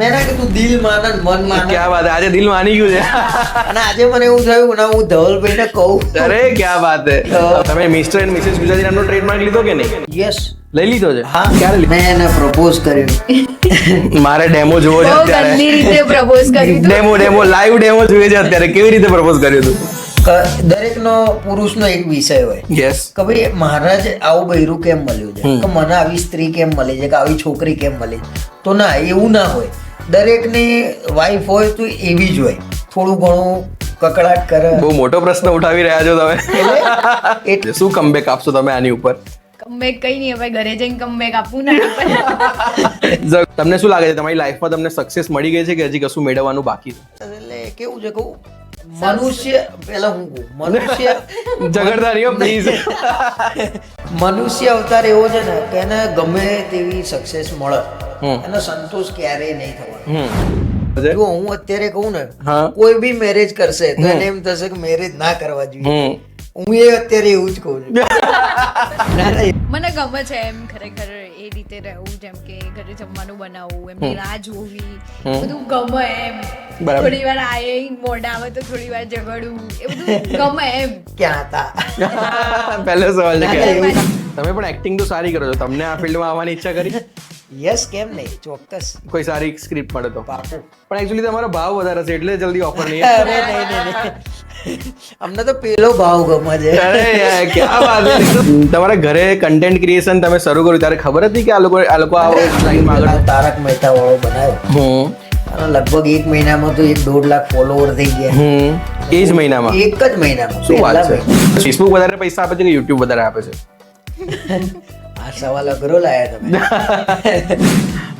મેં ના કીધું દિલ માને ને મન માને. ક્યાં વાત હે, આજે દિલ માની ગયું છે. અને આજે મને એવું થયું ને હું ધવલભાઈને કહું. અરે ક્યાં વાત હે. તમે મિસ્ટર એન્ડ મિસિસ ગુજરાતી નામનો ટ્રેડમાર્ક લીધો કે નહીં? યસ. લઈ લીધો છે? હા. ક્યારે લીધો? મેં એને પ્રપોઝ કર્યું. મારે ડેમો જોવો છે બહુ અત્યારે. ગંદી રીતે પ્રપોઝ કર્યું હતું. ડેમો લાઈવ ડેમો જોઈએ છે અત્યારે. કેવી રીતે પ્રપોઝ કર્યું હતું? દરેકનો પુરુષનો એક વિષય હોય યસ. કે ભાઈ મહારાજ આવું બૈરું કેમ મળ્યું છે, કે મને આવી સ્ત્રી કેમ મળી છે, કે આવી છોકરી કેમ મળી છે. તો ના, એવું ના હોય. દરેકની વાઈફ હોય તો એવી જ હોય, થોડું ઘણું કકડાટ કરે. બહુ મોટો પ્રશ્ન ઉઠાવી રહ્યા છો તમે. એટલે શું કમબેક આપશો તમે આની ઉપર? કમબેક કઈ નહીં, હવે ઘરે જઈને કમબેક આપવું ના. તમને શું લાગે છે તમારી લાઈફમાં તમને સક્સેસ મળી ગઈ છે કે હજી કશું મેળવવાનું બાકી છે? એટલે કેવું છે કહું, મનુષ્ય પેલા હું કહું, મનુષ્ય ઝઘડદારીઓ પ્લીઝ. મનુષ્ય અવતાર એવો છે ને કે એને ગમે તેવી સક્સેસ મળે, હમ. એનો સંતોષ ક્યારેય નહીં થવાનો. જો હું અત્યારે કહું ને, હા. કોઈ બી મેરેજ કરશે તો એને એમ થશે કે મેરેજ ના કરવા જોઈએ. હું એ અત્યારે એવું જ કહું છું. ના, ના, મને ગમે છે એમ ખરેખર એ રીતે રહેવું, જેમ કે ઘરે જમવાનું બનાવવું, એમની રાહ જોવી, બધું ગમે એમ. બરાબર. થોડી વાર આયે મોઢા આવે તો થોડી વાર ઝઘડવું, એ બધું ગમે એમ. ક્યાં હતા? પહેલો સવાલ છે ના, કે એવું. તમે પણ એક્ટિંગ તો સારી કરો છો, તમને આ ફિલ્ડમાં આવવાની ઈચ્છા કરી? યસ, કેમ નહીં, ચોક્કસ. કોઈ સારી સ્ક્રિપ્ટ મળે તો. પાકું. પણ એકચ્યુઅલી તમારો ભાવ વધારે છે એટલે જલ્દી ઓફર નહીં. અરે નહીં. અમને તો પેલો ભાવ ગમે છે. અરે યાર, ક્યાં વાત છે. તમારા ઘરે કન્ટેન્ટ ક્રિએશન તમે શરૂ કર્યું ત્યારે ખબર હતી કે આ લોકો આ લાઈનમાં આગળ? તારક મહેતા વાળો બનાવ્યો અને લગભગ 1 મહિનામાં તો 1.5 લાખ ફોલોવર થઈ ગયા. એ જ મહિનામાં? એક જ મહિનામાં. શું વાત પહેલા છે. ફેસબુક વધારે પૈસા આપે છે કે યુટ્યુબ વધારે આપે છે? આ સવાલ અઘરો લાયા તમે.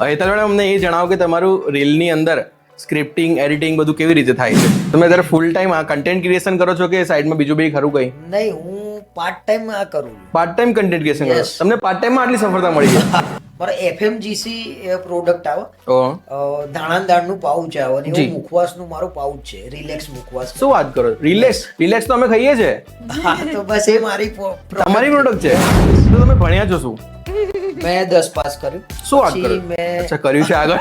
હેતલ મેડમ, અમને એ જણાવો કે તમારું રીલની અંદર સ્ક્રિપ્ટિંગ એડિટિંગ બધું કેવી રીતે થાય છે? તમે અત્યારે ફૂલ ટાઈમ આ કન્ટેન્ટ ક્રિએશન કરો છો કે સાઈડમાં બીજું બી ખરું કઈ? નહીં, હું પાર્ટ ટાઈમ આ કરું છું. પાર્ટ ટાઈમ કન્ટેન્ટ ક્રિએશન કરો? Yes. તમને પાર્ટ ટાઈમમાં આટલી સફળતા મળી છે? મારે FMGC પ્રોડક્ટ આવે, ઓહ, દાણા દાળનું પાઉચ આવે અને જી. એવું મુખવાસનું મારું પાઉચ છે, રિલેક્સ મુખવાસ. શું વાત કરો? રિલેક્સ તો અમે ખાઈએ છે. હા, તો બસ એ મારી તમારી પ્રોડક્ટ છે. તો તમે ભણ્યા છો શું? મેં 10 પાસ કર્યું. શું વાત પછી કરો? મેં અચ્છા, કર્યું છે આગળ.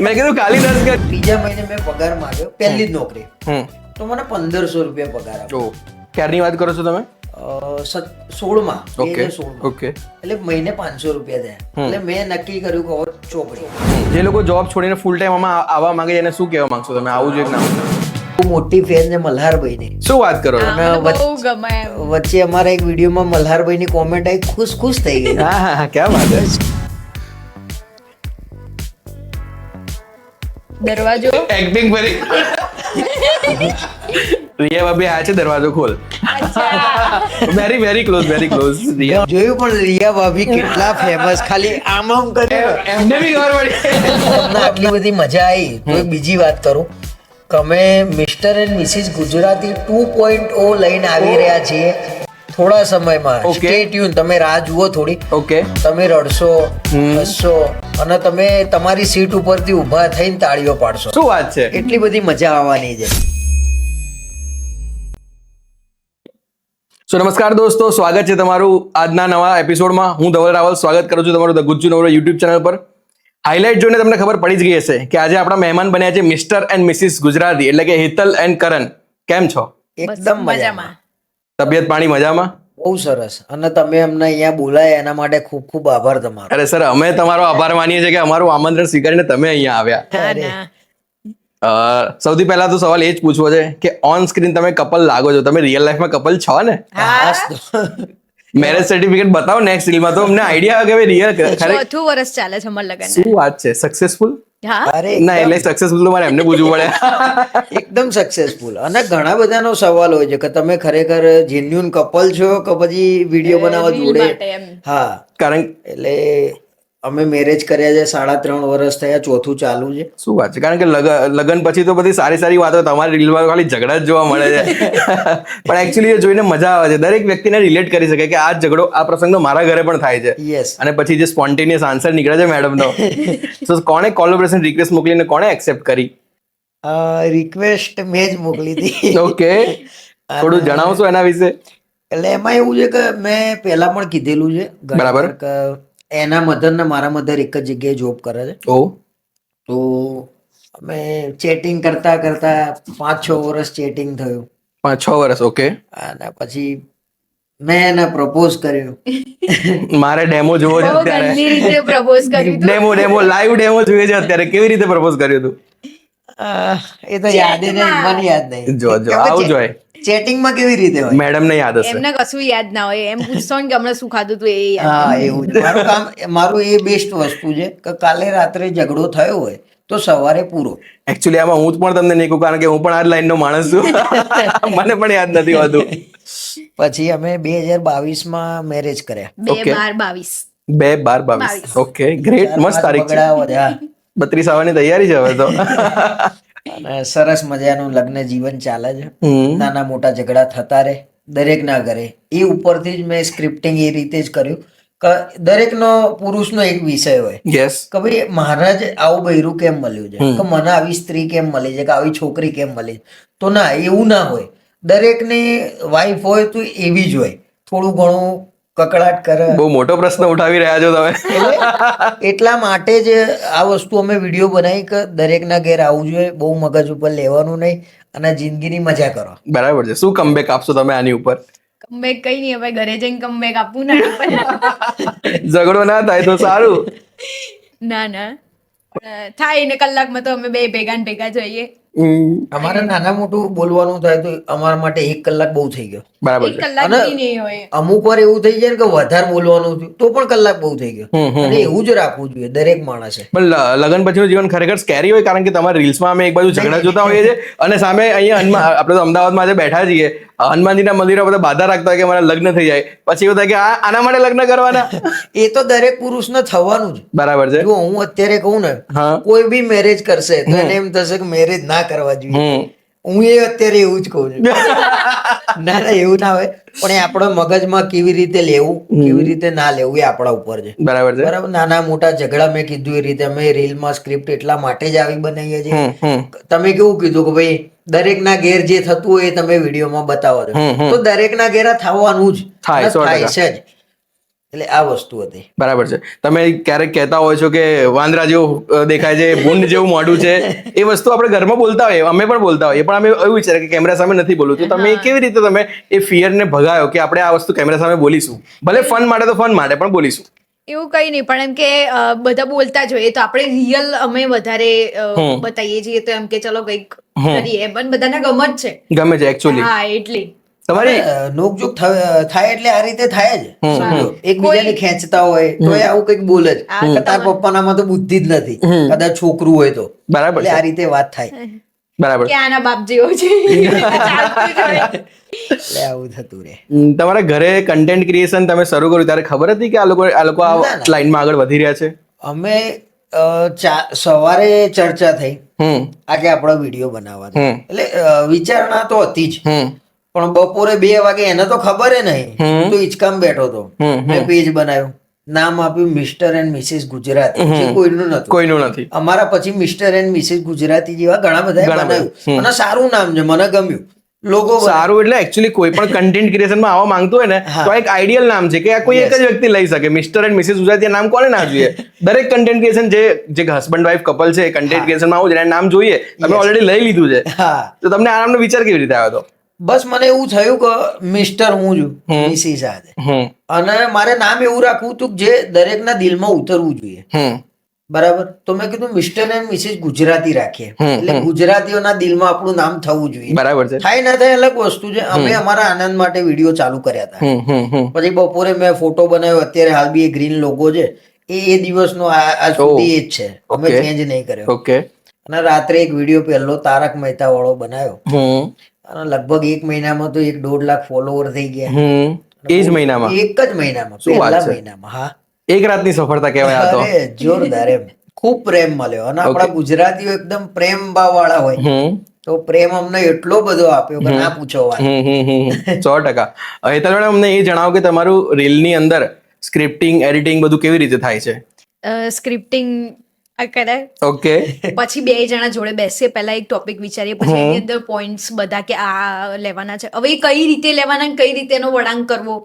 મેં કીધું ખાલી 10 કર. ત્રીજા મહિને મેં પગાર માંગ્યો, પહેલી જ નોકરી, હમ. તો મને 1500 રૂપિયા પગાર આપ્યો. ઓહ, ક્યારની વાત કરો છો તમે? 16માં, ઓકે 2016માં. ઓકે. એટલે મહિને 500 રૂપિયા થયા. એટલે મેં નક્કી કર્યું કે હવે ચોપડી. જે લોકો જોબ છોડીને ફૂલ ટાઈમ આમાં આવવા માંગે છે એને શું કહેવા માંગશો તમે? આવું જોઈએ કે ના આવું? બહુ મોટી ફેન છે મલ્હારભાઈની. શું વાત કરો? હા, મને બહુ ગમે એમ. વચ્ચે અમારા એક વિડીયોમાં મલ્હારભાઈની કોમેન્ટ આવી, ખુશ થઈ ગઈ. હા હા હા, ક્યાં વાત છે. દરવાજો એક્ટિંગ કરી. રિયા ભાભી આ છે, દરવાજો ખોલ. Very very close Riya. જોયું પણ રિયા ભાભી કેટલા ફેમસ, ખાલી આમ આમ કર્યું. એમને બી ખબર પડી. તમને આટલી બધી મજા આવી તો એક બીજી વાત કરું કે અમે મિસ્ટર એન્ડ મિસિસ ગુજરાતી 2.0 લઈને આવી રહ્યા છીએ થોડા સમયમાં. Okay. સ્ટે ટ્યુન, તમે રાહ જુઓ થોડી. ઓકે. તમે રડશો, હસશો અને તમે તમારી સીટ ઉપરથી ઊભા થઈને તાળીઓ પાડશો. શું વાત છે. એટલી બધી મજા આવવાની છે. સો નમસ્કાર દોસ્તો, સ્વાગત છે તમારું આજના નવા એપિસોડમાં. હું ધવલ રાવલ સ્વાગત કરું છું તમારું ધ ગુજ્જુ નવરો યુટ્યુબ ચેનલ પર. હાઇલાઇટ જોઈને તમને ખબર પડી જ ગઈ હશે કે આજે આપણા મહેમાન બન્યા છે મિસ્ટર એન્ડ મિસિસ ગુજરાતી, એટલે કે હેતલ એન્ડ કરણ. કેમ છો? એકદમ મજામાં. તબિયત પાણી મજામાં? બહુ સરસ. અને તમે અમને અહીંયા બોલાયા એના માટે ખૂબ ખૂબ આભાર તમારો. અરે સર, અમે તમારો આભાર માનીએ છીએ કે અમારું આમંત્રણ સ્વીકારીને તમે અહીંયા આવ્યા. ના, અરે. ના. સૌથી પહેલા તો સવાલ એ જ પૂછવો છે કે ઓન સ્ક્રીન તમે કપલ લાગો છો, તમે રિયલ લાઈફમાં કપલ છો ને? હાસ તો. મેરેજ સર્ટિફિકેટ બતાવો નેક્સ્ટ રીલમાં તો અમને આઈડિયા આવે કે રિયલ ખરે. 4થું વર્ષ ચાલે છે અમારા લગ્ન. શું વાત છે. સક્સેસફુલ? હા, અરે ના, એટલે સક્સેસફુલ તો મારે એમને પૂછવું પડે. એકદમ સક્સેસફુલ. અને ઘણા બધાનો સવાલ હોય છે કે તમે ખરેખર જેન્યુન કપલ છો કે પછી વિડીયો બનાવવા reel જોડે. માટે એમ. હા, કારણ એટલે અમે મેરેજ કર્યા છે, 3.5 વર્ષ થયા, 4થું ચાલુ છે. શું વાત છે. કારણ કે લગન પછી તો બધી સારી સારી વાતો, તમારી રીલમાં ખાલી ઝઘડા જ જોવા મળે છે. પણ એકચ્યુઅલી એ જોઈને મજા આવે છે. દરેક વ્યક્તિને રિલેટ કરી શકે કે આ ઝઘડો, આ પ્રસંગ તો મારા ઘરે પણ થાય છે. યસ. અને પછી જે સ્પોન્ટેનિયસ આન્સર નીકળે છે મેડમનો, તો કોણે કોલેબોરેશન રિક્વેસ્ટ મોકલીને કોણે એક્સેપ્ટ કરી? રિક્વેસ્ટ મેં જ મોકલી હતી. ઓકે, થોડું જણાવશો એના વિશે? એટલે એમાં એવું છે કે મેં પહેલા પણ કીધેલું છે ઘણી બરાબર. વાર કે એના મધર ને મારા મધર એક જ જગ્યાએ જોબ કરે છે. ઓ, તો અમે ચેટિંગ કરતા કરતા 5-6 વર્ષ ચેટિંગ થયું 5-6 વર્ષ. ઓકે. અને પછી મેં એને પ્રપોઝ કર્યું. મારે ડેમો જોવો છે બહુ અત્યારે. ગંદી રીતે પ્રપોઝ કર્યું હતું. ડેમો લાઈવ ડેમો જોઈએ છે અત્યારે. કેવી રીતે પ્રપોઝ કર્યું હતું? એ તો યાદ નહીં, મને યાદ નહીં. જો આવું જોઈએ. ચેટિંગમાં કેવી રીતે હોય? મેડમ ને યાદ હશે. એમને કશું યાદ ના હોય, એમ પૂછશો ને કે હમણાં શું ખાધું હતું એ યાદ. હા એવું જ. મારું એ બેસ્ટ વસ્તુ છે કે કાલે રાત્રે ઝઘડો થયો હોય તો સવારે પૂરો. એકચ્યુઅલી આમાં હું પણ તમને નહીં કહું, કારણ કે હું પણ આ લાઈન નો માણસ છું. મને પણ યાદ નથી હોતું. પછી અમે 2022માં મેરેજ કર્યા. 2/12/22. 2/12/22. ઓકે, ગ્રેટ, મસ્ત તારીખ છે. બગડા વધ્યા 32 આવવાની તૈયારી છે હવે તો. અને સરસ મજાનું લગ્ન જીવન ચાલે છે. હમ. નાના મોટા ઝઘડા થતા રહે દરેકના ઘરે. એ ઉપરથી જ મેં સ્ક્રિપ્ટિંગ એ રીતે જ કર્યું કે દરેકનો પુરુષનો એક વિષય હોય યસ. કે ભાઈ મહારાજ આવું બૈરું કેમ મળ્યું છે, કે મને આવી સ્ત્રી કેમ મળી છે, કે આવી છોકરી કેમ મળી છે. તો ના, એવું ના હોય. દરેકની વાઈફ હોય તો એવી જ હોય. થોડું ઘણું કકડાટ કરે. બહુ મોટો પ્રશ્ન ઉઠાવી રહ્યા છો તમે. એટલા માટે જ આ વસ્તુ અમે વિડીયો બનાવી કે દરેકના ઘેર આવવું જોઈએ. બહુ મગજ ઉપર લેવાનું નહીં અને જિંદગીની મજા કરો. બરાબર છે. શું કમબેક આપશો તમે આની ઉપર? કમબેક કઈ નહીં, હવે ઘરે જઈને કમબેક આપવું ના. ઝઘડો ના થાય તો સારું. ના ના, પણ થાય ને કલાકમાં તો અમે બે ભેગા ને ભેગા જોઈએ. અમારે નાના મોટું બોલવાનું થાય તો અમારા માટે 1 કલાક બહુ થઈ ગયો. બરાબર એક છે. કલાક બી નહીં હોય. અમુક વાર એવું થઈ જાય ને કે વધારે બોલવાનું થયું તો પણ કલાક બહુ થઈ ગયો. અને એવું જ રાખવું જોઈએ દરેક માણસે. પણ લગ્ન પછીનું જીવન ખરેખર સ્કેરી હોય, કારણ કે તમારા રીલ્સમાં અમે એક બાજુ ઝઘડા જોતા હોઈએ છીએ અને સામે અહીંયા આપણે તો અમદાવાદમાં આજે બેઠા છીએ, હનુમાનજીના મંદિરમાં બધા બાધા રાખતા હોય કે મારા લગ્ન થઈ જાય. પછી એવું થાય કે આના માટે લગ્ન કરવાના. એ તો દરેક પુરુષને થવાનું જ. બરાબર છે. જો હું અત્યારે કહું ને, હા. કોઈ બી મેરેજ કરશે તો એને એમ થશે કે મેરેજ ના કરવા જોઈએ. હું એ અત્યારે એવું જ કહું છું. ના ના, એવું ના હોય. પણ એ આપણા મગજમાં કેવી રીતે લેવું, કેવી રીતે ના લેવું, એ આપણા ઉપર છે. બરાબર છે. બરાબર. નાના મોટા ઝઘડા મેં કીધું એ રીતે અમે રીલમાં સ્ક્રિપ્ટ એટલા માટે જ આવી બનાવીએ છીએ. તમે કેવું કીધું કે ભાઈ દરેકના ઘેર જે થતું હોય એ તમે વિડીયોમાં બતાવો છો, તો દરેકના ઘેર આ થવાનું જ થાય, 100%. થાય છે જ. એટલે આ વસ્તુ હતી. બરાબર છે. તમે ક્યારેક કહેતા હોય છો કે વાંદરા જેવું દેખાય છે, ભૂંડ જેવું મોઢું છે. એ વસ્તુ આપણે ઘરમાં બોલતા હોઈએ, અમે પણ બોલતા હોઈએ, પણ અમે એવું વિચારે કે કેમેરા સામે નથી બોલવું. તો તમે કેવી રીતે તમે એ ફિયર ને ભગાયો કે આપણે આ વસ્તુ કેમેરા સામે બોલીશું? ભલે ફન માટે તો ફન માટે પણ બોલીશું. એવું કઈ નહીં, પણ એમ કે બધા બોલતા જ હોય તો આપણે રિયલ અમે વધારે બતાવીએ છીએ, તો એમ કે ચલો કંઈક કરીએ, પણ બધાને ગમ જ છે. ગમે છે એકચ્યુઅલી. હા, એટલે તમારી નોકઝોક થાય એટલે આ રીતે થાય જ. સમજો, એકબીજાને ખેંચતા હોય તો એ આવું કંઈક બોલે જ. કે તાર પપ્પાનામાં તો બુદ્ધિ જ નથી, કદાચ છોકરું હોય તો. બરાબર એટલે છે. આ રીતે વાત થાય. બરાબર. કે આના બાપ જેવો છે. ચાલતું જ હોય. એટલે આવું થતું રહે. તમારા ઘરે કન્ટેન્ટ ક્રિએશન તમે શરૂ કર્યું ત્યારે ખબર હતી કે આ લોકો આ લાઈનમાં આગળ વધી રહ્યા છે? અમે સવારે ચર્ચા થઈ આજે આપણો વિડીયો બનાવવાનો, એટલે વિચારણા તો હતી જ. પણ બપોરે 2 વાગે એને તો ખબર નહીં, હું તો હિંચકામ બેઠો હતો. મેં પેજ બનાવ્યું, નામ આપ્યું મિસ્ટર એન્ડ મિસિસ ગુજરાતી. જે કોઈનું નથી. અમારા પછી મિસ્ટર એન્ડ મિસિસ ગુજરાતી જેવા ઘણા બધા બનાવ્યું અને સારું નામ છે, મને ગમ્યું. લોગો સારું. એટલે એકચ્યુઅલી કોઈ પણ કન્ટેન્ટ ક્રિએશનમાં આવવા માંગતો હોય ને તો એક આઈડિયલ નામ છે કે આ કોઈ એક જ વ્યક્તિ લઈ શકે. મિસ્ટર એન્ડ મિસિસ ગુજરાતી નામ કોને ના જોઈએ? દરેક કન્ટેન્ટ ક્રિએશન જે હસબન્ડ વાઈફ કપલ છે કન્ટેન્ટ ક્રિએશનમાં આવું છે, નામ જોઈએ. તમે ઓલરેડી લઈ લીધું છે, તો તમને આ નામનો વિચાર કેવી રીતે આવ્યો હતો? બસ મને એવું થયું કે મિસ્ટર હું છું, મિસિસ સાથે, અને મારે નામ એવું રાખવું હતું જે દરેકના દિલમાં ઉતરવું જોઈએ. બરાબર. તો મેં કીધું મિસ્ટર એન્ડ મિસિસ ગુજરાતી રાખીએ, એટલે ગુજરાતીઓના દિલમાં આપણું નામ થવું જોઈએ. બરાબર છે. થાય ના થાય અલગ વસ્તુ છે. અમે અમારા આનંદ માટે વિડીયો ચાલુ કર્યા હતા. પછી બપોરે મેં ફોટો બનાવ્યો. અત્યારે હાલ બી એ ગ્રીન લોગો છે, એ દિવસનો આજ સુધી એ જ છે. અમે ચેન્જ નહીં કર્યો. ઓકે. અને રાત્રે એક વિડીયો પહેલો તારક મહેતા વાળો બનાવ્યો અને લગભગ 1 મહિનામાં તો 1.5 લાખ ફોલોવર થઈ ગયા. એ જ મહિનામાં? એક જ મહિનામાં, પહેલા મહિનામાં. હા, એક રાતની સફળતા કહેવાય આ તો. જોરદાર. એમ ખૂબ પ્રેમ મળ્યો. અને આપણા ગુજરાતીઓ એકદમ પ્રેમ ભાવ વાળા હોય, તો પ્રેમ અમને એટલો બધો આપ્યો કે ના પૂછો વાત. 100%. હેતલ મેડમ, અમને એ જણાવો કે તમારું રીલની અંદર સ્ક્રિપ્ટિંગ, એડિટિંગ બધું કેવી રીતે થાય છે? સ્ક્રિપ્ટિંગ આ કરાય. ઓકે પછી 2 જણા જોડે બેસીએ, પહેલા એક ટોપિક વિચારીએ, પછી એની અંદર પોઈન્ટ્સ બધા કે આ લેવાના છે, હવે એ કઈ રીતે લેવાના ને કઈ રીતે એનો વળાંક કરવો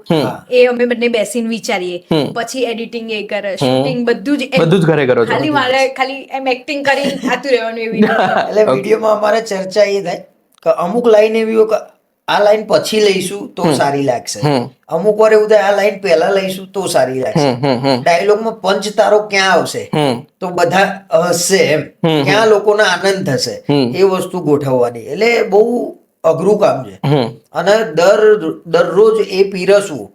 એ અમે બંને બેસીને વિચારીએ. પછી એડિટિંગ એ કરે, શૂટિંગ બધું જ ઘરે કરો છો? ખાલી મારે ખાલી એમ એક્ટિંગ કરીને થાતું રહેવાનું એવી રીતે. એટલે વિડીયોમાં અમારે ચર્ચા એ થાય કે અમુક લાઈન એવી હોય કે આ લાઈન પછી લઈશું તો સારી લાગશે, અમુક વાર એવું થાય આ લાઈન પહેલા લઈશું તો સારી લાગશે. ડાયલોગમાં પંચ તારો ક્યાં આવશે તો બધા હસશે, એમ ક્યાં લોકોને આનંદ થશે એ વસ્તુ ગોઠવવાની. એટલે બહુ અઘરું કામ છે. અને દરરોજ એ પીરસવું,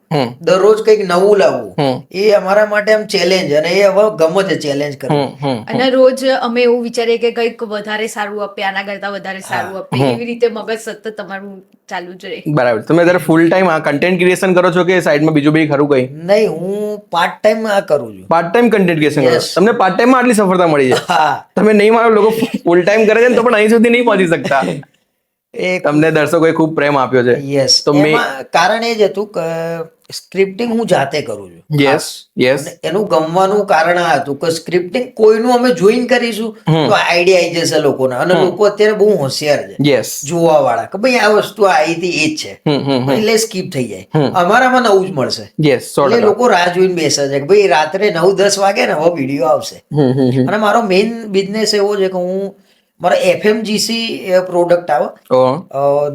દરરોજ કંઈક નવું લાવવું એ અમારા માટે આમ ચેલેન્જ, અને એ હવે ગમે છે ચેલેન્જ કરવું. અને રોજ અમે એવું વિચારીએ કે કંઈક વધારે સારું આપીએ, આના કરતા વધારે સારું આપીએ, એવી રીતે મગજ સતત તમારું ચાલુ જ રહે. બરાબર. તમે અત્યારે ફૂલ ટાઈમ આ કન્ટેન્ટ ક્રિએશન કરો છો કે સાઈડમાં બીજું બી ખરું કઈ? નહીં, હું પાર્ટ ટાઈમ આ કરું છું. પાર્ટ ટાઈમ કન્ટેન્ટ ક્રિએશન કરો? તમને પાર્ટ ટાઈમમાં આટલી સફળતા મળી છે? હા, તમે નહીં માનો, લોકો ફૂલ ટાઈમ કરે છે ને તો પણ અહીં સુધી નહીં પહોંચી શકતા. એ તમને દર્શકોએ ખૂબ પ્રેમ આપ્યો છે. યસ, તો એમાં કારણ એ જ હતું કે સ્ક્રિપ્ટિંગ હું જાતે કરું છું. Yes yes. અને એનું ગમવાનું કારણ આ હતું કે સ્ક્રિપ્ટિંગ કોઈનું અમે જોઈન કરીશું તો આઈડિયા આવી જશે લોકોને, અને લોકો અત્યારે બહુ હોશિયાર છે યસ. જોવા વાળા કે ભાઈ આ વસ્તુ આવી હતી એ જ છે, એટલે સ્કીપ થઈ જાય. અમારામાં નવું જ મળશે, યસ. એટલે લોકો રાહ જોઈને બેસે છે કે ભાઈ રાત્રે 9-10 વાગે ને હવે વિડીયો આવશે. અને મારો મેઇન બિઝનેસ એવો છે કે હું મારા FMGC પ્રોડક્ટ આવે,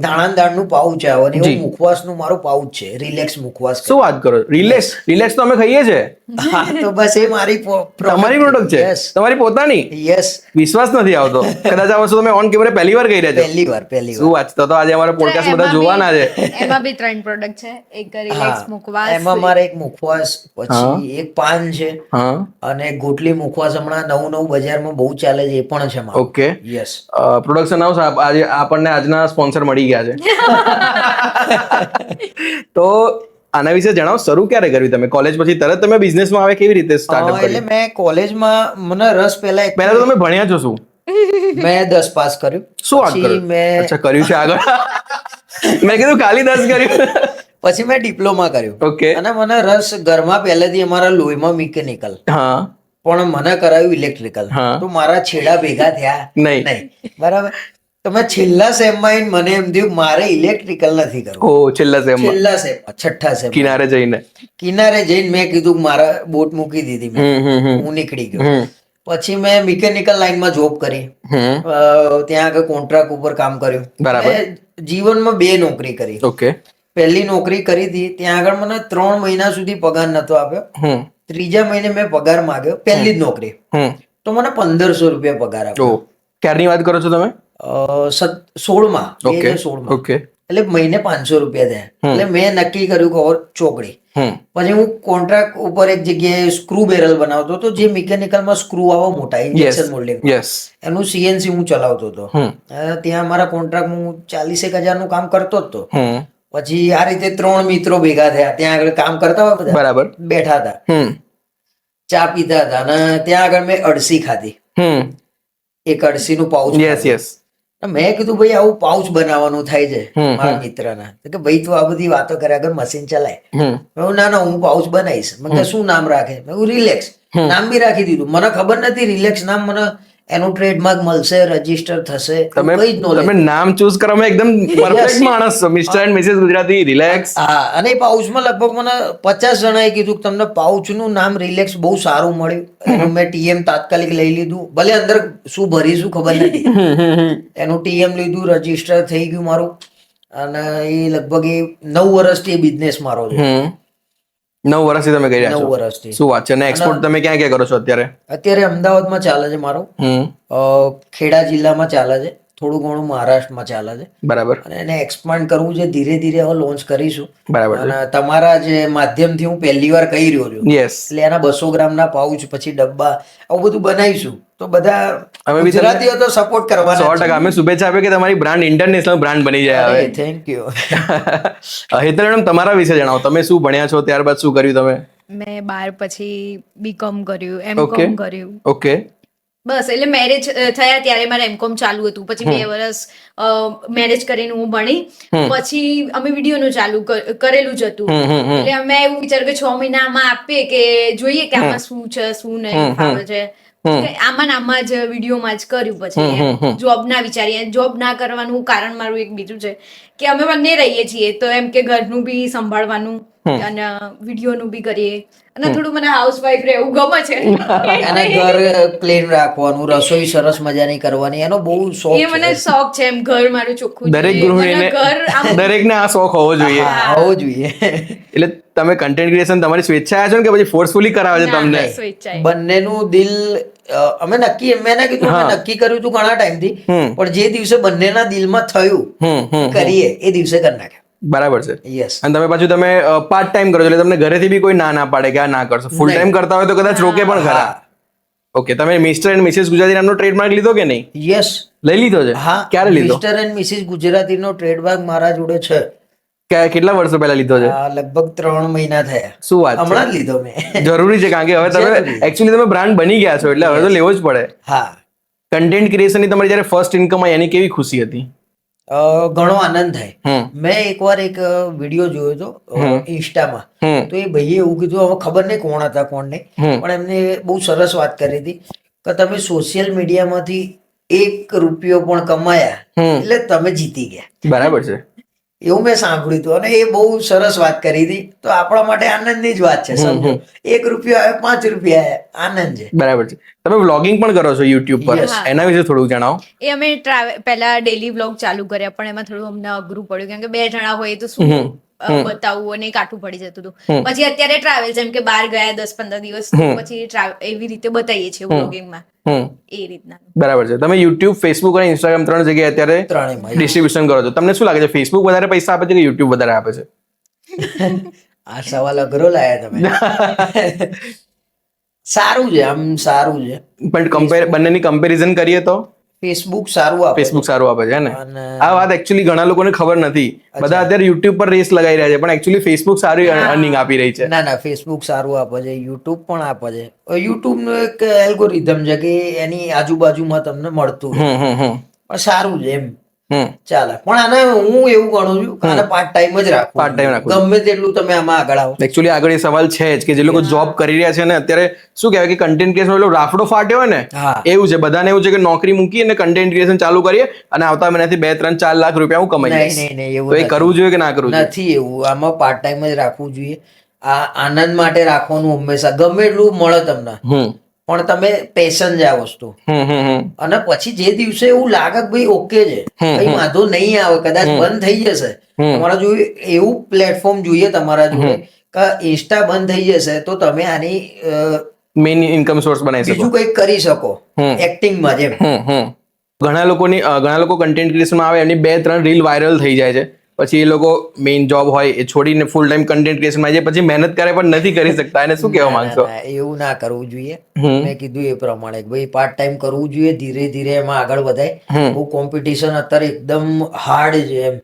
દાણાદાળનું પાઉચ આવે, અને એવું મુખવાસનું મારું પાઉચ છે, રિલેક્સ મુખવાસ. શું વાત કરો? રિલેક્સ તો અમે ખાઈએ છે. હા, તો બસ એ મારી તમારી પ્રોડક્ટ છે? તમારી પોતાની? યસ. વિશ્વાસ નથી આવતો. કદાચ આ વસ્તુ તમે ઓન કેમેરે પહેલી વાર કહી રહ્યા છો. પહેલી શું વાત? તો આજે અમારા પોડકાસ્ટ બધા જોવાના છે. એમાં બી 3 પ્રોડક્ટ છે, એક રિલેક્સ મુખવાસ, એમાં મારે એક મુખવાસ, પછી એક પાન છે, અને ગોટલી મુખવાસ હમણાં નવું બજારમાં બહુ ચાલે છે, એ પણ છે મારું. ઓકે. યસ. પ્રોડક્શન હાઉસ આજે આપણને આજના સ્પોન્સર મળી ગયા છે. તો આના વિશે જણાવો, શરૂ ક્યારે કર્યું તમે? કોલેજ પછી તરત તમે બિઝનેસમાં આવે કેવી રીતે સ્ટાર્ટઅપ કર્યું? એટલે મેં કોલેજમાં મને રસ પહેલા તો તમે ભણ્યા છો શું? મેં 10 પાસ કર્યું. શું વાત કરો? અચ્છા, કર્યું છે આગળ. મેં કીધું ખાલી 10 કર્યું. પછી મેં ડિપ્લોમા કર્યું. ઓકે. અને મને રસ ઘરમાં પહેલેથી અમારા લોહીમાં મિકેનિકલ, હા, પણ મને કરાયું ઇલેક્ટ્રિકલ. તો મારા છેડા ભેગા થયા નહીં. બરાબર. તો મેં છેલ્લા સેમમાં મને એમ થયું મારે ઇલેક્ટ્રિકલ નથી કરવું. ઓ, છેલ્લા સેમમાં? છેલ્લા સેમમાં, છઠ્ઠા સેમ કિનારે જઈને મેં કીધું મારા બોટ મૂકી દીધી, હું નીકળી ગયો. પછી મેં મિકેનિકલ લાઈનમાં જોબ કરી, ત્યાં આગળ કોન્ટ્રાક્ટ ઉપર કામ કર્યું. બરાબર. જીવનમાં 2 નોકરી કરી. ઓકે. પહેલી નોકરી કરી હતી, ત્યાં આગળ મને 3 મહિના સુધી પગાર નતો આપ્યો. ત્રીજા મહિને મેં પગાર માંગ્યો, પહેલી જ નોકરી, તો મને 1500 રૂપિયા પગાર આપ્યો. ક્યારની વાત કરો છો તમે? 16માં, 2016માં. ઓકે. એટલે મહિને 500 રૂપિયા થયા. એટલે મેં નક્કી કર્યું કે હવે ચોકડી. પછી હું કોન્ટ્રાક્ટ ઉપર એક જગ્યાએ સ્ક્રૂ બેરલ બનાવતો હતો, જે મિકેનિકલમાં સ્ક્રૂ આવે મોટા, ઇન્જેક્શન મોલ્ડિંગ, એનું CNC હું ચલાવતો હતો. ત્યાં મારા કોન્ટ્રાક્ટમાં હું 40,000 નું કામ કરતો જ હતો. પછી આ રીતે 3 મિત્રો ભેગા થયા, ત્યાં આગળ કામ કરતા હોય બધા, બરાબર, બેઠા હતા, ચા પીતા હતા, અને ત્યાં આગળ મેં અળસી ખાધી, એક અળસીનું પાઉચ. મેં કીધું ભાઈ આવું પાઉચ બનાવવાનું થાય છે મારા મિત્રના, કે ભાઈ તું આ બધી વાતો કરે, આગળ મશીન ચલાય. ના હું પાઉચ બનાવીશ. મેં શું નામ રાખે? મેં રિલેક્સ નામ બી રાખી દીધું. મને ખબર નથી રિલેક્સ નામ મને એનું ટ્રેડમાર્ક મળશે, રજીસ્ટર થશે. તમે નામ ચૂઝ કરવામાં એકદમ પરફેક્ટ માણસ છો, mister and missus Gujarati relax. હા, અને એ પાઉચમાં લગભગ મને 50 જણાએ કીધું કે તમને પાઉચનું નામ રિલેક્સ બહુ સારું મળ્યું. મેં TM તાત્કાલિક લઈ લીધું, ભલે અંદર શું ભરીશું ખબર નથી. એનું TM લીધું, રજીસ્ટર થઈ ગયું મારું, અને એ લગભગ 9 વર્ષથી બિઝનેસ મારો છે. 9 વર્ષથી તમે કરી રહ્યા છો? 9 વર્ષથી. શું વાત છે? અને એક્સપોર્ટ તમે ક્યાં ક્યાં કરો છો અત્યારે? અત્યારે અમદાવાદમાં ચાલે છે મારો, ખેડા જિલ્લામાં ચાલે છે, થોડું ઘણું મહારાષ્ટ્રમાં ચાલે છે. બરાબર. અને એને એક્સપાન્ડ કરવું છે, ધીરે ધીરે હવે લોન્ચ કરીશું. બરાબર. અને તમારા જે માધ્યમથી હું પહેલી વાર કહી રહ્યો છું, એટલે એના 200 ગ્રામના પાઉચ, પછી ડબ્બા, આવું બધું બનાવીશું. તો બધા ગુજરાતીઓ તો સપોર્ટ કરવાના. 100%. અમે શુભેચ્છા આપીએ કે તમારી બ્રાન્ડ ઇન્ટરનેશનલ બ્રાન્ડ બની જાય. હવે થેન્ક યુ. હેતલ મેડમ, તમારા વિશે જણાવો. તમે શું ભણ્યા છો, ત્યારબાદ શું કર્યું તમે? મેં 12 પછી BCom કર્યું, M.Com કર્યું. ઓકે. બસ, એટલે મેરેજ થયા ત્યારે મારે M.Com ચાલુ હતું. પછી 2 વર્ષ મેરેજ કરીને હું ભણી પછી અમે વિડીયોનું ચાલુ કરેલું જ હતું એટલે અમે એવું વિચાર્યું કે 6 મહિનામાં આપીએ કે જોઈએ કે આમાં શું છે શું નહીં ફાવે છે આમાં ને આમાં જ વિડીયોમાં જ કર્યું પછી જોબ ના વિચારીએ જોબ ના કરવાનું કારણ મારું એક બીજું છે કે અમે બંને રહીએ છીએ તો એમ કે ઘરનું બી સંભાળવાનું અને વિડીયોનું બી કરીએ અને થોડું મને હાઉસવાઈફ રહેવું ગમે છે અને ઘર ક્લીન રાખવાનું, રસોઈ સરસ મજાની કરવાની, એનો બહુ શોખ એ મને શોખ છે એમ ઘર મારું ચોખ્ખું દરેક જોઈએ. મને ગૃહિણીને ઘર આમ દરેકને આ શોખ હોવો જોઈએ. હોવો જોઈએ. એટલે તમે કન્ટેન્ટ ક્રિએશન તમારી સ્વેચ્છાએ છો ને કે પછી ફોર્સફુલી કરાવે છે ના, તમને? સ્વેચ્છાએ. બંનેનું દિલ અમે મેં ના કીધું અમે નક્કી કર્યું હતું ઘણા ટાઈમથી, પણ જે દિવસે બંનેના દિલમાં થયું કરીએ એ દિવસે કરી નાખ્યા. બરાબર છે. યસ. અને તમે પાર્ટ ટાઈમ કરો છો એટલે તમને ઘરેથી બી કોઈ ના પાડે કે આ ના કરશો. ફૂલ ટાઈમ કરતા હોય તો કદાચ રોકે પણ ખરા. ઓકે, તમે મિસ્ટર એન્ડ મિસિસ ગુજરાતી નામનો ટ્રેડમાર્ક લીધો કે નહીં? યસ. લઈ લીધો છે? હા. ક્યારે લીધો? મિસ્ટર એન્ડ મિસિસ ગુજરાતીનો ટ્રેડમાર્ક મારા જોડે છે. કેટલા વર્ષો પહેલા લીધો છે? લગભગ 3 મહિના થયા. શું વાત છે? હમણાં જ લીધો મેં. જરૂરી છે કારણ કે હવે તમે એકચ્યુઅલી તમે બ્રાન્ડ બની ગયા છો એટલે હવે તો લેવો જ પડે. હા. કન્ટેન્ટ ક્રિએશનની તમારી જ્યારે ફર્સ્ટ ઇન્કમ આવી એની કેવી ખુશી હતી? ઘણો આનંદ થાય. મેં એકવાર એક વિડીયો જોયો હતો ઇન્સ્ટામાં, તો એ ભાઈએ એવું કીધું, હવે ખબર નહીં કોણ હતા કોણ નહીં, પણ એમને બહુ સરસ વાત કરી હતી કે તમે સોશિયલ મીડિયામાંથી 1 રૂપિયો પણ કમાયા એટલે તમે જીતી ગયા. બરાબર છે. એવું મેં સાંભળ્યું હતું અને એ બહુ સરસ વાત કરી હતી. તો આપણા માટે આનંદની જ વાત છે. સમજો 1 રૂપિયો આવે 5 રૂપિયા આવે, આનંદ છે. બરાબર છે. તમે વ્લોગિંગ પણ કરો છો યુટ્યુબ પર, એના વિશે થોડું જણાવો. એ અમે પહેલા ડેલી વ્લોગ ચાલુ કર્યા પણ એમાં થોડું અમને અઘરું પડ્યું કેમ કે 2 જણા હોય તો શું બતાવવું અને કાઠું પડી જતું હતું. પછી અત્યારે ટ્રાવેલ જેમ કે બહાર ગયા 10-15 દિવસ પછી એવી રીતે બતાવીએ છીએ વ્લોગિંગમાં એ રીતના. બરાબર છે. તમે યુટ્યુબ, ફેસબુક અને ઇન્સ્ટાગ્રામ 3 જગ્યાએ અત્યારે ડિસ્ટ્રીબ્યુશન કરો છો. તમને શું લાગે છે ફેસબુક વધારે પૈસા આપે છે કે યુટ્યુબ વધારે આપે છે? આ સવાલ અઘરો લાયા તમે. સારું છે, આમ સારું છે, પણ બંનેની કમ્પેરિઝન કરીએ તો ફેસબુક સારું આપે. ફેસબુક સારું આપે છે ને? આ વાત એકચ્યુઅલી ઘણા લોકોને ખબર નથી. બધા અત્યારે યુટ્યુબ પર રેસ લગાવી રહ્યા છે પણ એકચ્યુઅલી ફેસબુક સારી અર્નિંગ આપી રહી છે. ના, ફેસબુક સારું આપે છે, યુટ્યુબ પણ આપે છે. યુટ્યુબ નું એક એલ્ગોરિધમ છે કે એની આજુબાજુમાં તમને મળતું પણ સારું છે એમ. ચાલે, પણ આને હું એવું ગણું છું કે આને પાર્ટ ટાઈમ જ રાખવું. પાર્ટ ટાઈમ રાખવું. ગમે તેટલું તમે આમાં આગળ આવો. એકચ્યુઅલી આગળ એ સવાલ છે જ કે જે લોકો જોબ કરી રહ્યા છે ને અત્યારે શું કહેવાય કે કન્ટેન્ટ ક્રિએશન પેલો રાફડો ફાટ્યો હોય ને એવું છે. બધાને એવું છે કે નોકરી મૂકી અને કન્ટેન્ટ ક્રિએશન ચાલુ કરીએ અને આવતા મહિનાથી 2-3-4 લાખ રૂપિયા હું કમાઈ જઈશ. નહીં, એવું તો એ કરવું જોઈએ કે ના કરવું જોઈએ? નથી. એવું આમાં પાર્ટ ટાઈમ જ રાખવું જોઈએ. આ આનંદ માટે રાખવાનું હંમેશા. ગમે એટલું મળે તમને પણ તમે પેશન છે આ વસ્તુ. અને પછી જે દિવસે એવું લાગે કે ભાઈ ઓકે છે, કઈ વાંધો નહીં આવે, કદાચ બંધ થઈ જશે, તમારા જોડે એવું પ્લેટફોર્મ જોઈએ તમારા જોડે કે ઇન્સ્ટા બંધ થઈ જશે તો તમે આની મેઇન ઇન્કમ સોર્સ બનાવી શકો, બીજું કંઈક કરી શકો એક્ટિંગમાં જેમ. ઘણા લોકો કન્ટેન્ટ ક્રિએશનમાં આવે એમની 2-3 રીલ વાયરલ થઈ જાય છે પછી એ લોકો મેઇન જોબ હોય એ છોડીને ફૂલ ટાઈમ કન્ટેન્ટ ક્રિએશનમાં જાય પછી મહેનત કરે પણ નથી કરી શકતા. એને શું કહેવા માંગશો? એવું ના કરવું જોઈએ. મેં કીધું એ પ્રમાણે ભાઈ પાર્ટ ટાઈમ કરવું જોઈએ. ધીરે ધીરે એમાં આગળ વધાય. બહુ કોમ્પિટિશન અત્યારે એકદમ હાર્ડ છે એમ,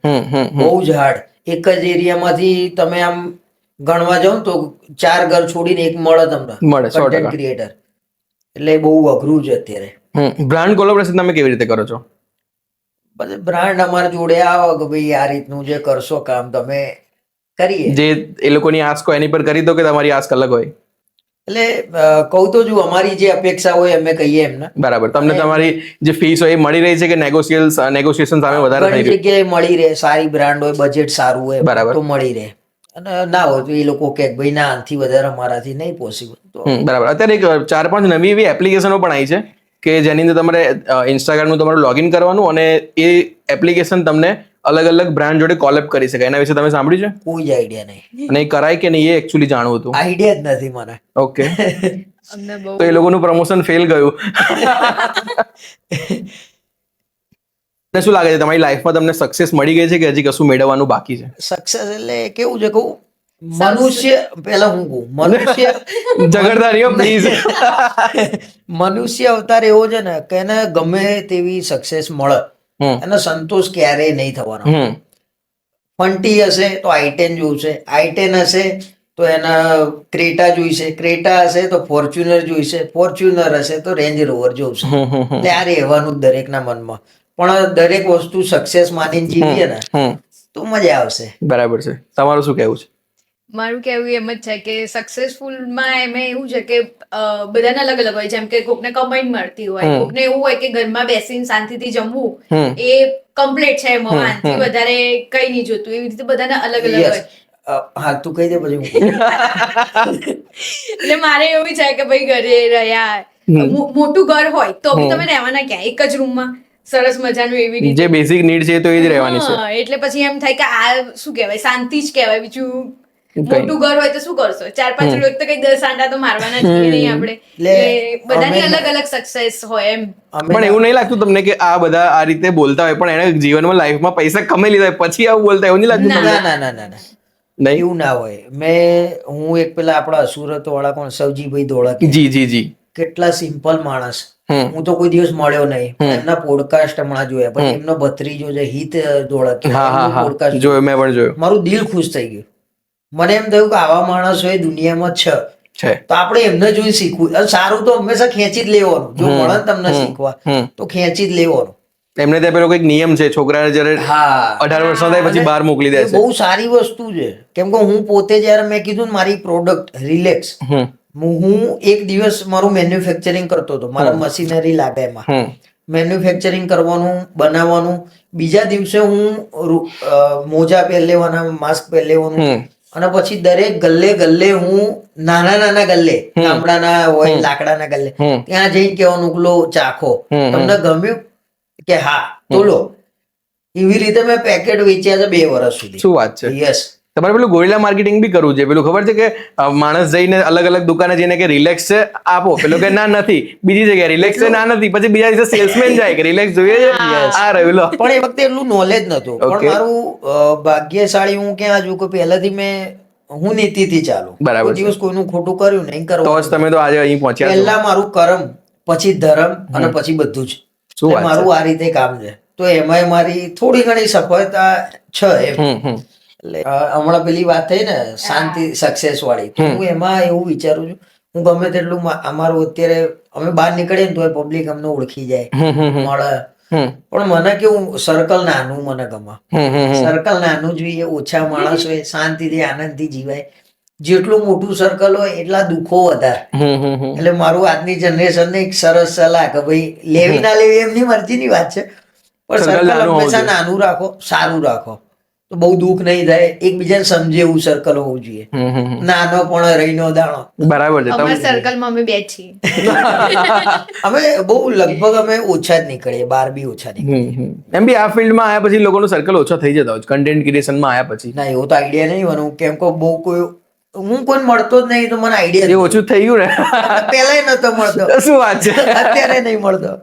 બહુ જ હાર્ડ. એક જ એરિયામાંથી તમે આમ ગણવા જાઓ તો 4 ઘર છોડીને એક મળે તમને કન્ટેન્ટ ક્રિએટર. એટલે બહુ અઘરું છે અત્યારે. બ્રાન્ડ કોલેબોરેશન તમે કેવી રીતે કરો છો? બ્રાન્ડ અમારા જોડે આવે કે ભાઈ આ રીતનું જે કરશો કામ તમે કરીએ. જે એ લોકોની આસ્ક હોય એની પર કરી દો કે તમારી આસ્ક અલગ હોય? એટલે કહું તો જો અમારી જે અપેક્ષા હોય અમે કહીએ એમને. બરાબર. તમને તમારી જે ફીસ હોય એ મળી રહી છે કે નેગોશિએશન સામે વધારે થઈ ઘણી જગ્યાએ મળી રહે. સારી બ્રાન્ડ હોય, બજેટ સારું હોય, બરાબર, તો મળી રહે. અને ના હોય તો એ લોકો કે ભાઈ ના આનાથી વધારે અમારાથી નહીં પોસિબલ. બરાબર. અત્યારે એક 4-5 નવી એવી એપ્લિકેશનો પણ આવી છે કે જેની અંદર તમારે ઇન્સ્ટાગ્રામનું તમારું લોગિન કરવાનું અને એ એપ્લિકેશન તમને અલગ અલગ બ્રાન્ડ જોડે કોલેબ કરી શકાય. એના વિશે તમે સાંભળ્યું છે? કોઈ જ આઈડિયા નહીં. અને એ કરાય કે નહીં એ એકચ્યુઅલી જાણવું હતું. આઈડિયા જ નથી મને. ઓકે. તો એ લોકોનું પ્રમોશન ફેલ ગયું. તમને શું લાગે છે તમારી લાઈફમાં તમને સક્સેસ મળી ગઈ છે કે હજી કશું મેળવવાનું બાકી છે? સક્સેસ એટલે કેવું છે કહું, મનુષ્ય પેલા હું કહું, મનુષ્ય ઝઘડદારીઓ પ્લીઝ. મનુષ્ય અવતાર એવો છે ને કે એને ગમે તેવી સક્સેસ મળે એનો સંતોષ ક્યારેય નહીં થવાનો. ફંટી હશે તો i10 જોઈશે, i10 હશે તો એના ક્રેટા જોઈશે, ક્રેટા હશે તો ફોર્ચ્યુનર જોઈશે, ફોર્ચ્યુનર હશે તો રેન્જ રોવર જોઈશે. એટલે આ રહેવાનું દરેકના મનમાં. પણ દરેક વસ્તુ સક્સેસ માનીને જીવીએ ને તો મજા આવશે. બરાબર છે. તમારું શું કહેવું છે? મારું કહેવું એમ જ છે કે સક્સેસફુલમાં એમાં એવું છે કે બધાને અલગ અલગ હોય. જેમ કે કોકને કમાઈને મળતી હોય, કોકને એવું હોય કે ઘરમાં બેસીને શાંતિથી જમવું એ કમ્પ્લીટ છે, એમાં આનાથી વધારે કઈ નહીં જોતું. એવી રીતે બધાને અલગ અલગ હોય. હા, તું કહી દે પછી હું એટલે મારે એવું છે કે ભાઈ ઘરે રહ્યા મોટું ઘર હોય તો બી તમે રહેવાના ક્યાં? એક જ રૂમમાં સરસ મજાનું એવી રીતે જે બેઝિક નીડ છે તો એ જ રહેવાની છે. એટલે પછી એમ થાય કે આ શું કહેવાય, શાંતિ જ કહેવાય. બીજું મોટું ઘર હોય તો શું કરશો? 4-5 રોજ તો કઈ 10 આંટા તો મારવાના જ નહીં આપણે. એટલે બધાની અલગ અલગ સક્સેસ હોય એમ. પણ એવું નહીં લાગતું તમને કે આ બધા આ રીતે બોલતા હોય પણ એને જીવનમાં લાઈફમાં પૈસા કમાઈ લીધા પછી આવું બોલતા એવું નહીં લાગતું તમને? ના એવું ના હોય. હું એક પેલા આપણા સુરત વાળા કોણ સવજીભાઈ ધોળક, જી કેટલા સિમ્પલ માણસ. હું તો કોઈ દિવસ મળ્યો નહીં, એમના પોડકાસ્ટ હમણાં જોયા. પછી એમનો ભત્રીજો છે હિત ધોળક, પોડકાસ્ટ જોયો, મેં પણ જોયો. મારું દિલ ખુશ થઈ ગયું. મને એમ થયું કે આવા માણસો એ દુનિયામાં છે તો આપણે એમને જોઈ શીખવું. સારું તો હંમેશા ખેંચી જ લેવાનું. જો મળે તમને શીખવા તો ખેંચી જ લેવાનું. એમને ત્યાં પેલો કઈક નિયમ છે, છોકરાને જયારે 18 વર્ષ થાય પછી બહાર મોકલી દે છે. બહુ સારી વસ્તુ છે. કેમ કે હું પોતે જયારે મેં કીધું ને મારી પ્રોડક્ટ રિલેક્સ, હું એક દિવસ મારું મેન્યુફેક્ચરિંગ કરતો હતો. મારા મશીનરી લાગે એમાં મેન્યુફેક્ચરિંગ કરવાનું, બનાવવાનું. બીજા દિવસે હું મોજા પહેરી લેવાના, માસ્ક પહેરી લેવાનું. અને પછી દરેક ગલ્લે હું નાના ગલ્લે, ગામડાના હોય લાકડાના ગલ્લે, ત્યાં જઈને કહેવાનું કે લો ચાખો, તમને ગમ્યું કે હા તો લો. એવી રીતે મેં પેકેટ વેચ્યા છે 2 વર્ષ સુધી. શું વાત છે? યસ. તમારે પેલું ગોરિલા માર્કેટિંગ બી કરવું છે. પેલું ખબર છે કે માણસ જઈને અલગ અલગ દુકાને જઈને કે રિલેક્સ છે આપો, પેલો કે ના નથી, બીજી જગ્યાએ રિલેક્સ છે ના નથી, પછી બીજા દિવસે સેલ્સમેન જાય કે રિલેક્સ જોઈએ છે આ રહ્યું લો. પણ એ વખતે એટલું નોલેજ નતું. પણ મારું ભાગ્યશાળી હું ક્યાં છું કે પહેલાથી હું નીતિથી ચાલુ. કોઈ દિવસ કોઈનું ખોટું કર્યું નહીં કરવું. તો જ તમે તો આજે અહીં પહોંચ્યા. પહેલા મારું કર્મ, પછી ધર્મ અને પછી બધું જ. મારું આ રીતે કામ છે. તો એમાં મારી થોડી ઘણી સફળતા છે એમ. એટલે હમણાં પેલી વાત થઈ ને શાંતિ સક્સેસ વાળી, હું એમાં એવું વિચારું છું, હું ગમે તેટલું અમારું અત્યારે અમે બહાર નીકળીએ ને તો પબ્લિક અમને ઓળખી જાય, મળે. પણ મને કેવું સર્કલ નાનું મને ગમે. સર્કલ નાનું જોઈએ, ઓછા માણસ હોય, શાંતિથી આનંદથી જીવાય. જેટલું મોટું સર્કલ હોય એટલા દુઃખો વધારે. એટલે મારું આજની જનરેશન ને એક સરસ સલાહ કે ભાઈ લેવી ના લેવી એમની મરજીની વાત છે, પણ સર્કલ હંમેશા નાનું રાખો, સારું રાખો તો બહુ દુઃખ નહીં થાય. એકબીજાને સમજે એવું સર્કલ હોવું જોઈએ. નાનો પણ રહીનો દાણો. બરાબર છે. અમારા સર્કલમાં અમે 2 છીએ. અમે બહુ લગભગ અમે ઓછા જ નીકળીએ, 12 બી ઓછા નીકળીએ. એમ બી આ ફિલ્ડમાં આવ્યા પછી લોકોનું સર્કલ ઓછો થઈ જતા હોય કન્ટેન્ટ ક્રિએશનમાં આવ્યા પછી. ના એવો તો આઈડિયા નહીં મને. કેમ કે બહુ હું કોઈ મળતો જ નહીં તો મને આઈડિયા એ ઓછું થઈ ગયું ને. પેલા નતો મળતો. શું વાત છે? અત્યારે નહીં મળતો.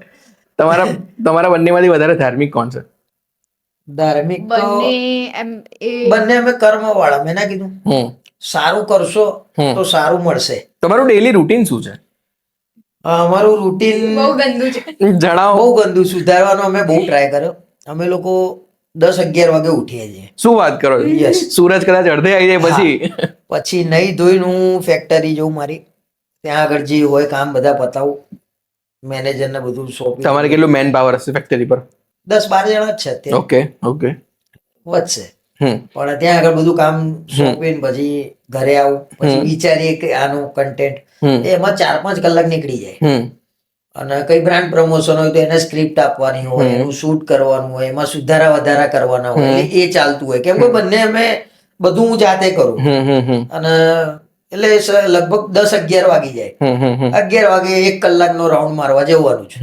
તમારા બંનેમાંથી વધારે ધાર્મિક કોણ છે? ધાર્મિક બંને અમે કર્મ વાળા. મેં ના કીધું સારું કરશો તો સારું મળશે. તમારું ડેલી રૂટીન શું છે? અમારું રૂટીન બહુ ગંદુ છે. જણાવો. બહુ ગંદુ. સુધારવાનો અમે બહુ ટ્રાય કર્યો. અમે લોકો 10-11 વાગે ઉઠીએ છીએ. શું વાત કરો? યસ. સૂરજ કદાચ અડધે આવી જાય પછી નહીં ધોઈને હું ફેક્ટરી જઉં મારી. ત્યાં આગળ જે હોય કામ બધા પતાવું. મેનેજર ને બધું સોંપી. તમારે કેટલું મેન પાવર હશે ફેક્ટરી પર? 10-12 જણા જ છે અત્યારે. ઓકે. વધશે. પણ ત્યાં આગળ બધું કામ સોંપીને પછી ઘરે આવું. પછી વિચારીએ કે આનું કન્ટેન્ટ એમાં 4-5 કલાક નીકળી જાય. અને કઈ બ્રાન્ડ પ્રમોશન હોય તો એને સ્ક્રિપ્ટ આપવાની હોય, એનું શૂટ કરવાનું હોય, એમાં સુધારા વધારા કરવાના હોય, એટલે એ ચાલતું હોય. કેમ કે બંને અમે બધું હું જાતે કરું. અને એટલે લગભગ 10-11 વાગી જાય. 11 વાગે 1 કલાકનો રાઉન્ડ મારવા જવાનું છે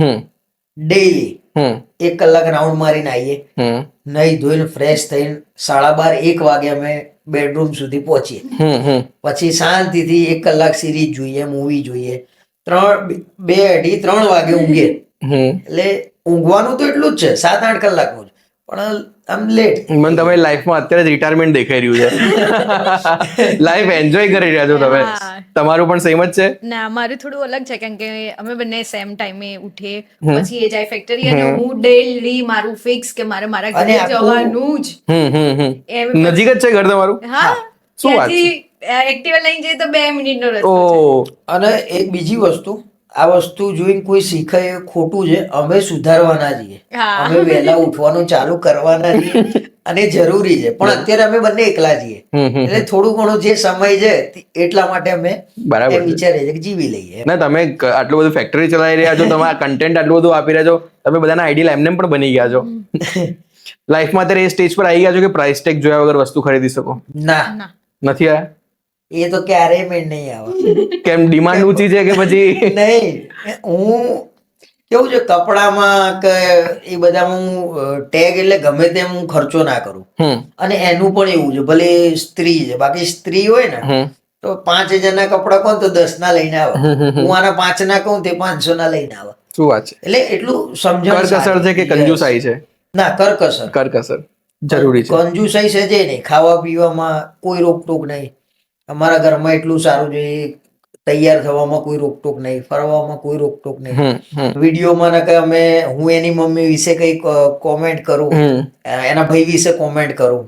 ડેઈલી. 1 કલાક રાઉન્ડ મારીને આવીએ, નહીં ધોઈને ફ્રેશ થઈને 12:30-1 વાગે અમે બેડરૂમ સુધી પહોંચીએ. પછી શાંતિથી 1 કલાક સિરીઝ જોઈએ, મૂવી જોઈએ. 2-2:30-3 વાગે ઊંઘીએ. એટલે ઊંઘવાનું તો એટલું જ છે 7-8 કલાકનું જ, પણ આમ લેટ. મને તમારી લાઈફમાં અત્યારે રિટાયરમેન્ટ દેખાઈ રહ્યું છે. લાઈફ એન્જોય કરી રહ્યા છો તમે. તમારું પણ સેમ જ છે? ના, મારું થોડું અલગ છે. કેમ કે અમે બંને સેમ ટાઈમે ઉઠીએ, પછી એ જાય ફેક્ટરી અને હું ડેઈલી મારું ફિક્સ કે મારે મારા ઘરે જવાનું જ. નજીક જ છે ઘર તમારું? હા. શું વાત છે? એક્ટિવા લઈને જઈએ તો 2 મિનિટનો રસ્તો છે. અને એક બીજી વસ્તુ, આ વસ્તુ જોઈને કોઈ શીખે એ ખોટું છે. અમે સુધારવાના છીએ, હા. અમે વહેલા ઉઠવાનું ચાલુ કરવાના છીએ અને જરૂરી છે. પણ અત્યારે અમે બંને એકલા છીએ, એટલે થોડું ઘણું જે સમય છે એટલા માટે અમે બરાબર એમ છે. વિચારીએ છીએ કે જીવી લઈએ. ના તમે આટલું બધું ફેક્ટરી ચલાવી રહ્યા છો, તમે કન્ટેન્ટ આટલું બધું આપી રહ્યા છો, તમે બધાના આઈડિયલ એમને પણ બની ગયા છો. લાઈફમાં અત્યારે એ સ્ટેજ પર આવી ગયા છો કે પ્રાઇસ ટેગ જોયા વગર વસ્તુ ખરીદી શકો? ના, નથી આયા? એ તો ક્યારેય મેળ નહીં આવે. કેમ ડિમાન્ડ ઊંચી છે કે પછી? નહીં, હું કેવું છે કપડામાં કે એ બધામાં હું ટેગ એટલે ગમે તેમ હું ખર્ચો ના કરું. અને એનું પણ એવું છે, ભલે સ્ત્રી છે, બાકી સ્ત્રી હોય ને તો 5,000 ના કપડા કહો તો 10 ના લઈને આવે. હું આના 5 ના કહું તે 500 ના લઈને આવે. શું વાત છે? એટલે એટલું સમજણ કરકસર છે કે કંજુસાઈ છે? ના, કરકસર. કરકસર જરૂરી છે. કંજુસાઈ છે જે નહીં, ખાવા પીવામાં કોઈ રોકટોક નહીં. અમારા ઘરમાં એટલું સારું છે, તૈયાર થવામાં કોઈ રોકટોક નહીં, ફરવામાં કોઈ રોકટોક નહીં. વિડીયોમાં ના કે અમે હું એની મમ્મી વિશે કઈ કોમેન્ટ કરું, એના ભાઈ વિશે કોમેન્ટ કરું,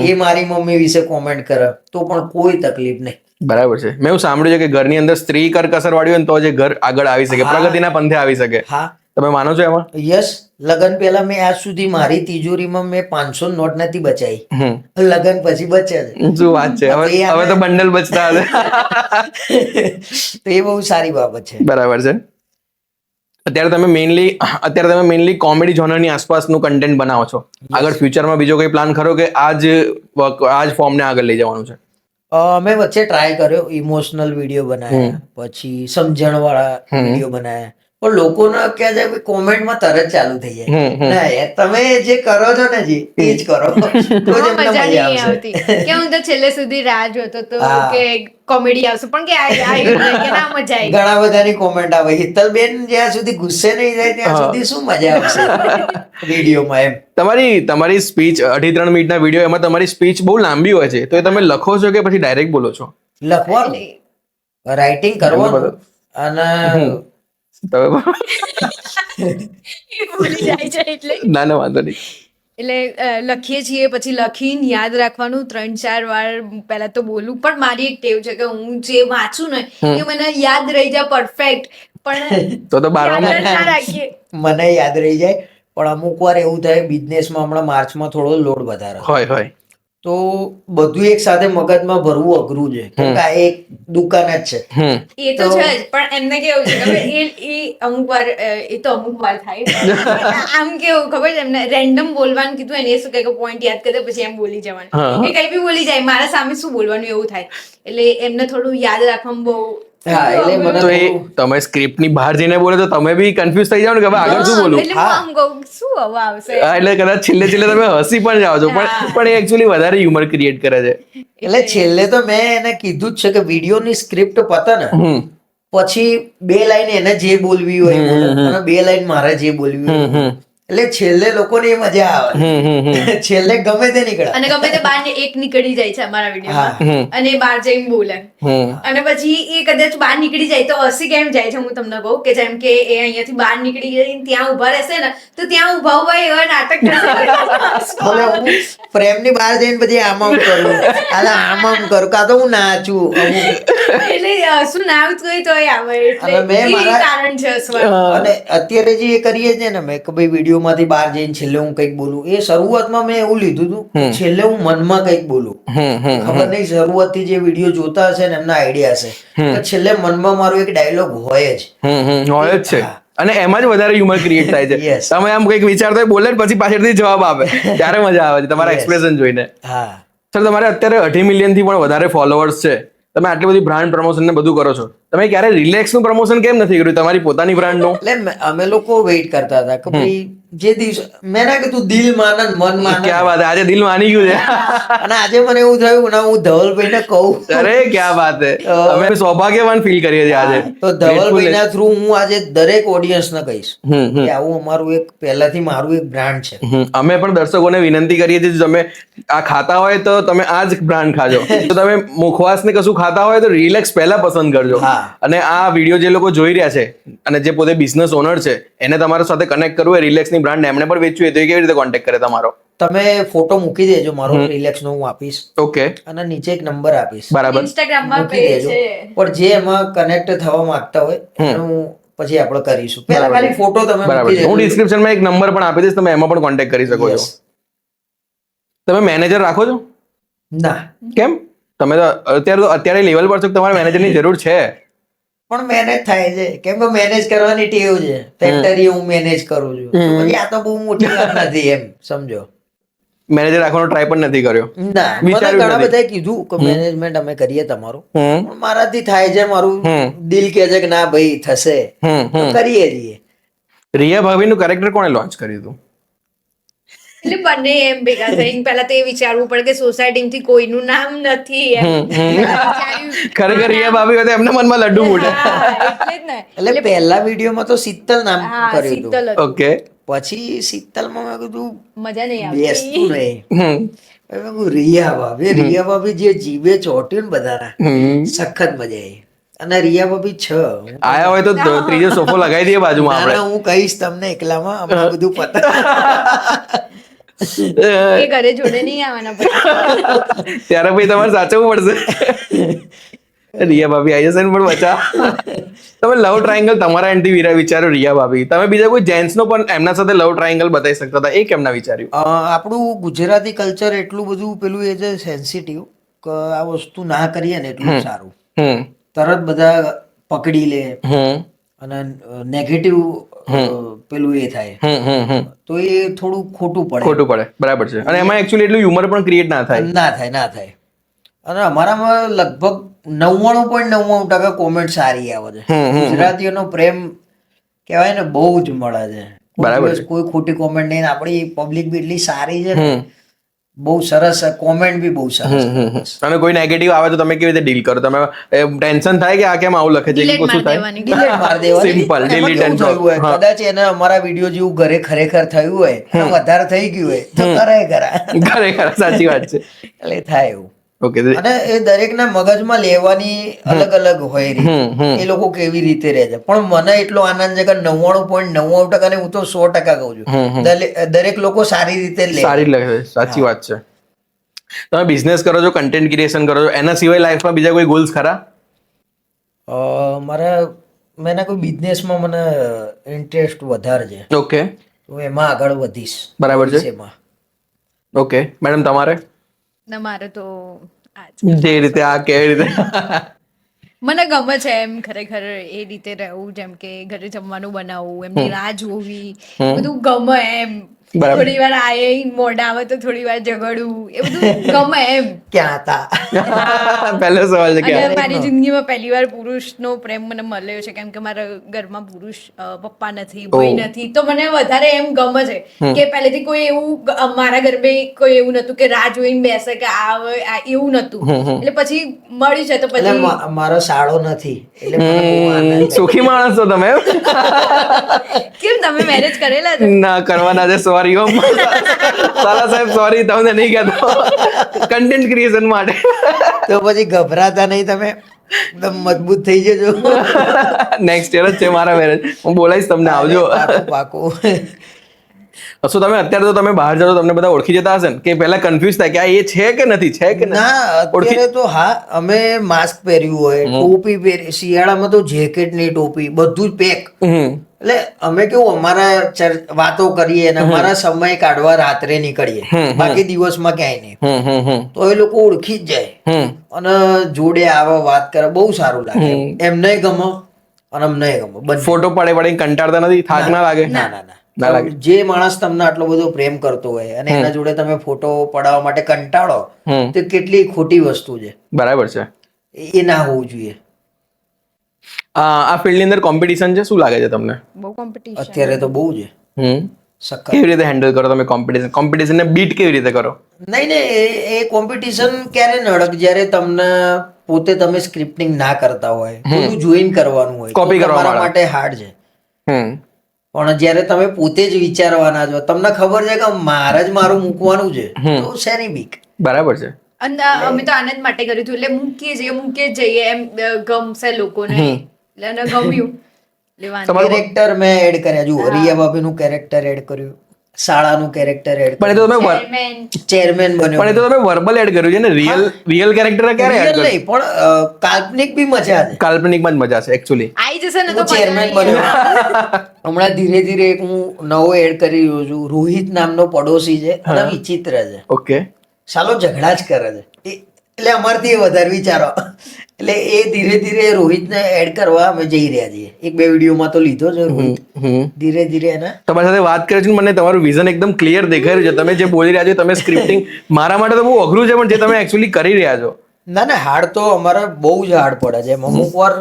એ મારી મમ્મી વિશે કોમેન્ટ કરે તો પણ કોઈ તકલીફ નહીં. બરાબર છે. મેં એવું સાંભળ્યું છે કે ઘરની અંદર સ્ત્રી કરકસર વાળી હોય ને તો જે ઘર આગળ આવી શકે, પ્રગતિના પંથે આવી શકે. હા, તમે માનો છો એમાં? યસ. લગ્ન પહેલા મેં આજ સુધી મારી તિજોરીમાં મેં 500 નોટ નથી બચાવી, લગ્ન પછી બચે છે. શું વાત છે! હવે તો બંડલ બચતા હશે. તો એ બહુ સારી બાબત છે. બરાબર છે. અત્યારે તમે મેઇનલી કોમેડી જોનરની આસપાસનું કન્ટેન્ટ બનાવો છો. આગળ ફ્યુચરમાં બીજો કોઈ પ્લાન ખરો કે આ જ ફોર્મને આગળ લઈ જવાનું છે? અમે વચ્ચે ટ્રાય કર્યો, ઇમોશનલ વિડીયો બનાવ્યા, પછી સમજણ વાળા વિડીયો બનાવ્યા, પણ લોકોને ક્યાં જાય કોમેન્ટમાં તરત ચાલુ થઈ જાય, ના યાર તમે જે કરો છો ને જી એ જ કરો, તો જ એમને મજા મજા નહીં આવશે. આવતી કે હું તો છેલ્લે સુધી રાહ જોતો તો કે કોમેડી આવશે, પણ કે આવ્યું નહીં, કે ના મજા આવી. ઘણા બધાની કોમેન્ટ આવે, હિતલબેન જ્યાં સુધી ગુસ્સે નહીં જાય ત્યાં સુધી શું મજા આવશે વિડીયોમાં એમ. તમારી સ્પીચ 2.5-3 મિનિટના વિડીયો, એમાં તમારી સ્પીચ બહુ લાંબી હોય છે, તો એ તમે લખો છો કે પછી ડાયરેક્ટ બોલો છો? લખવાનું, રાઇટિંગ કરવાનું અને ભૂલી જાય છે એટલે ના વાંધો નહીં. એટલે લખીએ છીએ, પછી લખીને યાદ રાખવાનું 3-4 વાર પહેલા તો બોલું. પણ મારી એક ટેવ છે કે હું જે વાંચું ને એ મને યાદ રહી જાય પરફેક્ટ, પણ તો બારવામાં ના રાખીએ. મને યાદ રહી જાય, પણ અમુક વાર એવું થાય, બિઝનેસમાં હમણાં માર્ચમાં થોડો લોડ વધારે હોય તો બધું એક સાથે મગજમાં ભરવું અઘરું છે, કેમ કે આ એક દુકાન જ છે. એ તો છે જ, પણ એમને કેવું છે કે એ અમુક વાર એ તો અમુક વાર થાય. આમ કેવું ખબર છે એમને, રેન્ડમ બોલવાનું કીધું એને, શું કે પોઈન્ટ યાદ કરે પછી એમ બોલી જવાનું, એ કઈ બી બોલી જાય, મારા સામે શું બોલવાનું એવું થાય. એટલે એમને થોડું યાદ રાખવામાં બહુ. હા, એટલે મને તો એ તમે સ્ક્રિપ્ટની બહાર જઈને બોલે તો તમે બી કન્ફ્યુઝ થઈ જાવ ને કે હવે આગળ શું બોલું. એટલે હું આમ કહું શું હવે આવશે. એટલે કદાચ છેલ્લે તમે હસી પણ જાઓ છો, પણ એ એકચ્યુઅલી વધારે હ્યુમર ક્રિએટ કરે છે. એટલે છેલ્લે તો મેં એને કીધું જ છે કે વિડીયોની સ્ક્રિપ્ટ પતે ને પછી 2 લાઈન એને જે બોલવી હોય એ બોલે અને 2 લાઈન મારે જે બોલવી હોય, એટલે છેલ્લે લોકોને એ મજા આવે, છેલ્લે ગમે તે નીકળે. અને ગમે તે બાર એક નીકળી જાય છે અમારા વિડીયોમાં, અને એ બહાર જઈને બોલે, અને પછી એ કદાચ બહાર નીકળી જાય તો હસી કેમ જાય છે હું તમને કહું કે જેમ કે એ અહીંયાથી બહાર નીકળી જઈને ત્યાં ઉભા રહેશે ને તો ત્યાં ઉભા એવા નાટક ભલે હું ફ્રેમની બહાર જઈને પછી આમ કરું, આમ કરું, કાં તો હું નાચું અમુક, એટલે શું ના આવતું હોય તો આવે, એટલે મેં એ કારણ છે હસવાનું. અને અત્યારે જે એ કરીએ છીએ ને મેં કે ભાઈ વિડીયોમાંથી બહાર જઈને છેલ્લે હું કંઈક બોલું, એ શરૂઆતમાં મેં એવું લીધું હતું છેલ્લે હું મનમાં કંઈક બોલું. ખબર નહીં શરૂઆતથી જે વિડીયો જોતા હશે ને એમના આઈડિયા હશે કે છેલ્લે મનમાં મારો એક ડાયલોગ હોય જ છે, અને એમાં જ વધારે હ્યુમર ક્રિએટ થાય છે. તમે આમ કંઈક વિચારતા બોલે પછી પાછળથી જવાબ આવે, ત્યારે મજા આવે છે તમારા એક્સપ્રેશન જોઈને. હા સર, તમારે અત્યારે 2.5 મિલિયનથી પણ વધારે ફોલોઅર્સ છે, તમે આટલી બધી બ્રાન્ડ પ્રમોશન ને બધું કરો છો, તમે ક્યારે રિલેક્સ નું પ્રમોશન કેમ નથી કર્યું તમારી પોતાની બ્રાન્ડ નું? એટલે અમે લોકો વેઇટ કરતા હતા કે ભાઈ જે દિવસ મેં ના કીધું દિલ માનન મન માનન. ક્યાં વાત, આજે દિલ માની ગયું છે. અને આજે મને એવું થયું ને હું ધવલભાઈ ને કહું, અરે ક્યાં વાત છે, અમે સૌભાગ્યવાન ફીલ કરીએ છીએ આજે. તો ધવલભાઈ ના થ્રુ હું આજે દરેક ઓડિયન્સ ને કહીશ કે આવું અમારું એક પહેલાથી મારું એક બ્રાન્ડ છે. અમે પણ દર્શકોને વિનંતી કરીએ છીએ, તમે આ ખાતા હોય તો તમે આ જ બ્રાન્ડ ખાજો. તો તમે મુખવાસ ને કશું ખાતા હોય તો રિલેક્સ પહેલા પસંદ કરજો. અને આ વિડીયો જે લોકો જોઈ રહ્યા છે અને જે પોતે બિઝનેસ ઓનર છે એને તમારા સાથે કનેક્ટ કરવું હોય, રિલેક્સ ની બ્રાન્ડ એમને પણ વેચવી હોય તો એ કેવી રીતે કોન્ટેક્ટ કરે તમારો? તમે ફોટો મૂકી દેજો મારો, રિલેક્સ નો હું આપીશ. ઓકે. અને નીચે એક નંબર આપીશ, બરાબર, ઇન્સ્ટાગ્રામમાં મૂકી દેજો. પણ જે એમાં કનેક્ટ થવા માંગતા હોય એનું પછી આપણે કરીશું. પહેલા ખાલી ફોટો તમે બરાબર મૂકી છે. હું દેજો. ડિસ્ક્રિપ્શનમાં એક નંબર પણ આપી દઈશ, તમે એમાં પણ કોન્ટેક્ટ કરી શકો છો. Yes. તમે મેનેજર રાખો છો? ના, કેમ? તમે તો અત્યારે લેવલ પર છો કે તમારે મેનેજરની જરૂર છે. પણ મેનેજ થાય છે, કેમ કે મેનેજ કરવાની ટેવ છે. ફેક્ટરી હું મેનેજ કરું છું, તો પછી આ તો બહુ મોટી વાત નથી એમ સમજો. મેનેજર રાખવાનો ટ્રાય પણ નથી કર્યો. ના, મને વિચાર્યું ઘણા નથી. બધાએ કીધું કે મેનેજમેન્ટ અમે કરીએ તમારું, હમ પણ મારાથી થાય છે, મારું હમ. દિલ કહે છે કે ના ભાઈ થશે, તો કરીએ છીએ. રિયા ભાભીનું કેરેક્ટર કોણે લોન્ચ કર્યું હતું? એટલે બંને એમ ભેગા થઈને પહેલા તો એ વિચારવું પડે કે સોસાયટીમાંથી કોઈનું નામ નથી એમ. પહેલા વિચાર્યું, ખરેખર આ રિયા નામ- ભાભી હોય તો એમના મનમાં લડ્ડુ ફૂટે. હા, એટલે જ ને. એટલે પહેલા વિડીયોમાં તો શીતલ નામ હા, કર્યું શીતલ હતું. હતું. ઓકે. પછી શીતલમાં મેં કીધું મજા નહીં આવતી. બેસતું નહીં. હમ મેં કીધું રિયા ભાભી જે જીભે ચોટ્યું ને બધાના, હમ. સખત મજા આવી. અને રિયા ભાભી આયા હોય તો ત્રીજો સોફો લગાવી દઈએ બાજુમાં ના, આપણે. ના, હું કહીશ તમને એકલામાં હમણાં બધું પતા. એ ઘરે જોડે નહીં આવવાના પછી. ત્યારે ભાઈ તમારે સાચવવું પડશે. રિયા ભાભી આવી જશે ને પણ બચા. તમે લવ ટ્રાયેંગલ તમારા એન્ડથી વિચાર્યો રિયા ભાભી, તમે બીજા કોઈ જેન્ટ્સ નો પણ એમના સાથે લવ ટ્રાયેંગલ બતાવી શકતા હતા, એ કેમના વિચાર્યું? આપણું ગુજરાતી કલ્ચર એટલું બધું પેલું એ છે સેન્સિટિવ કે આ વસ્તુ ના કરીએ ને એટલું સારું. હમ તરત બધા પકડી લે હમ અને નેગેટિવ પેલું એ થાય, તો એ થોડું ખોટું પડે. ખોટું પડે, બરાબર છે. અને એમાં એકચ્યુઅલી એટલું હ્યુમર પણ ક્રિએટ ના થાય. ના થાય. અને અમારામાં લગભગ 99.99% કોમેન્ટ સારી આવે છે. ગુજરાતીઓનો પ્રેમ કહેવાય ને બહુ જ મળે છે. કોઈ બરાબર દિવસ છે. કોઈ ખોટી કોમેન્ટ નહીં. આપણી પબ્લિક બી એટલી સારી છે ને, હમ. બહુ સરસ કોમેન્ટ બી બહુ સરસ. અને કોઈ નેગેટિવ આવે તો તમે કેવી રીતે ડીલ કરો? તમે ટેન્શન થાય કે આ કેમ આવું લખે છે, કે Delete શું મારી થાય? દેવાની. Delete મારી દેવાની. Simple, એમાં delete કેવું and થયું હોય, drop. કદાચ એને અમારા વિડીયો જેવું ઘરે ખરેખર થયું હોય અને વધારે થઈ ગયું હોય તો કરે ખરા. ખરેખર સાચી વાત છે. એટલે થાય એવું. ઓકે. અને એ દરેકના મગજમાં લેવાની અલગ અલગ હોય રીત. એ લોકો કેવી રીતે રહે છે. પણ મને એટલો આનંદ છે કે 99.99% ને હું તો 100% કહું છું, દરેક લોકો સારી રીતે લે. સારી લખે છે, સાચી વાત છે. તમે બિઝનેસ કરો છો, કન્ટેન્ટ ક્રિએશન કરો છો, એના સિવાય લાઈફમાં બીજા કોઈ ગોલ્સ ખરા? મેં કોઈ બિઝનેસમાં મને ઇન્ટરેસ્ટ વધારે છે, ઓકે, હું એમાં આગળ વધીશ. બરાબર છે. ભવિષ્યમાં. ઓકે મેડમ, તમારે ના, મારે તો આ જ. જે રીતે આ કેવી રીતે? મને ગમે છે એમ ખરેખર એ રીતે રહેવું, જેમ કે ઘરે જમવાનું બનાવવું, એમની રાહ જોવી, બધું ગમે એમ. બરાબર. થોડી વાર આયે મોઢા આવે તો થોડી વાર ઝઘડવું, એ બધું ગમે એમ. ક્યાં હતા? પહેલો સવાલ છે અને કે મારી જિંદગીમાં પહેલી વાર પુરુષનો પ્રેમ મને મળ્યો છે, કેમ કે મારા ઘરમાં પુરુષ પપ્પા નથી, ભાઈ નથી, તો મને વધારે એમ ગમે છે કે પહેલેથી કોઈ એવું મારા ઘરે કોઈ એવું નતું કે રાહ જોઈને બેસે કે આ એવું નતું. એટલે પછી મળ્યું છે તો એટલે પછી મારો સાળો નથી, એટલે મને બહુ આનંદ થાય. સુખી માણસ છો તમે. કેમ તમે મેરેજ કરેલા છે? ના, કરવાના છે. સોરી સાલા સાહેબ, સોરી, તમને નહીં કહેતો. કન્ટેન્ટ ક્રિએશન માટે. તો પછી ગભરાતા નહીં તમે, એકદમ મજબૂત થઈ જજો. નેક્સ્ટ યર જ છે મારા મેરેજ. હું બોલાવીશ તમને, આવજો. પાકું. શું તમે અત્યારે તો તમે બહાર જાઓ, તમને બધા ઓળખી જતા હશે ને, કે પહેલા કન્ફ્યુઝ થાય કે આ એ છે કે નથી, છે કે ના, અત્યારે તો હા, અમે માસ્ક પહેર્યું હોય, ટોપી પહેરી, શિયાળામાં તો જેકેટ ની ટોપી, બધું જ પેક. એટલે અમે કેવું, અમારા વાતો કરીએ અને અમારા સમય કાઢવા રાત્રે નીકળીએ, બાકી દિવસમાં ક્યાંય નહીં. તો એ લોકો ઓળખી જ જાય અને જોડે આવે, વાત કરે, બહુ સારું લાગે. એમને ગમે અને અમને ગમે. ફોટો પડે કંટાળતા નથી? થાક ના લાગે? ના લાગે. જે માણસ તમને આટલો બધો પ્રેમ કરતો હોય અને એના જોડે તમે ફોટો પડાવવા માટે કંટાળો, તો કેટલી ખોટી વસ્તુ છે. બરાબર છે. એ ના હોવું જોઈએ. આ ફિલ્ડની અંદર કોમ્પિટિશન છે, શું લાગે છે તમને? બહુ કોમ્પિટિશન અત્યારે તો બહુ છે. સખત. કેવી રીતે હેન્ડલ કરો તમે કોમ્પિટિશનને બીટ કેવી રીતે કરો? નહીં, એ કોમ્પિટિશન ક્યારે નડક, જ્યારે તમને પોતે તમે સ્ક્રિપ્ટિંગ ના કરતા હોય, બધું જોઈન કરવાનું હોય, Copy કરવા તમારા વાળા. માટે હાર્ડ છે. પણ જ્યારે તમે પોતે જ વિચારવાના છો, તમને ખબર છે કે મારે જ મારું મૂકવાનું છે, તો શેની બીક? બરાબર છે. અને અમે તો આનંદ માટે કર્યું હતું, એટલે મૂકીએ જઈએ એમ, ગમશે લોકોને, એટલે અને ગમ્યું. કેરેક્ટર મેં એડ કર્યા. જુઓ, રિયા ભાભીનું કેરેક્ટર એડ કર્યું, શાળાનું કેરેક્ટર એડ પણ એ તો તમે Chairman. ચેરમેન બન્યો પણ એ તો તમે વર્બલ એડ કર્યું છે ને રિયલ કેરેક્ટર ક્યારે એડ Real કર્યું નહીં પણ કાલ્પનિક બી મજા છે. કાલ્પનિકમાં જ મજા છે એકચ્યુઅલી. આઈ જશે ને તો હું ચેરમેન બન્યો. હમણાં ધીરે ધીરે એક હું નવો એડ કરી રહ્યો છું. રોહિત નામનો પડોશી છે અને વિચિત્ર છે. ઓકે. સાલો ઝઘડા જ કરે છે એટલે અમારથી એ વધારે વિચારો એટલે એ ધીરે ધીરે રોહિતને એડ કરવા અમે જઈ રહ્યા છીએ. એક બે વિડીયોમાં તો લીધો છે રોહિત. ધીરે ધીરે એના તમારી સાથે વાત કરી છે મને તમારું વિઝન એકદમ ક્લિયર દેખાઈ રહ્યું છે. તમે જે બોલી રહ્યા છો તમે સ્ક્રિપ્ટિંગ મારા માટે તો બહુ અઘરું છે પણ જે તમે એકચ્યુઅલી કરી રહ્યા છો. ના ના હાર્ડ તો અમારે બહુ જ હાર્ડ પડે છે. અમુક વાર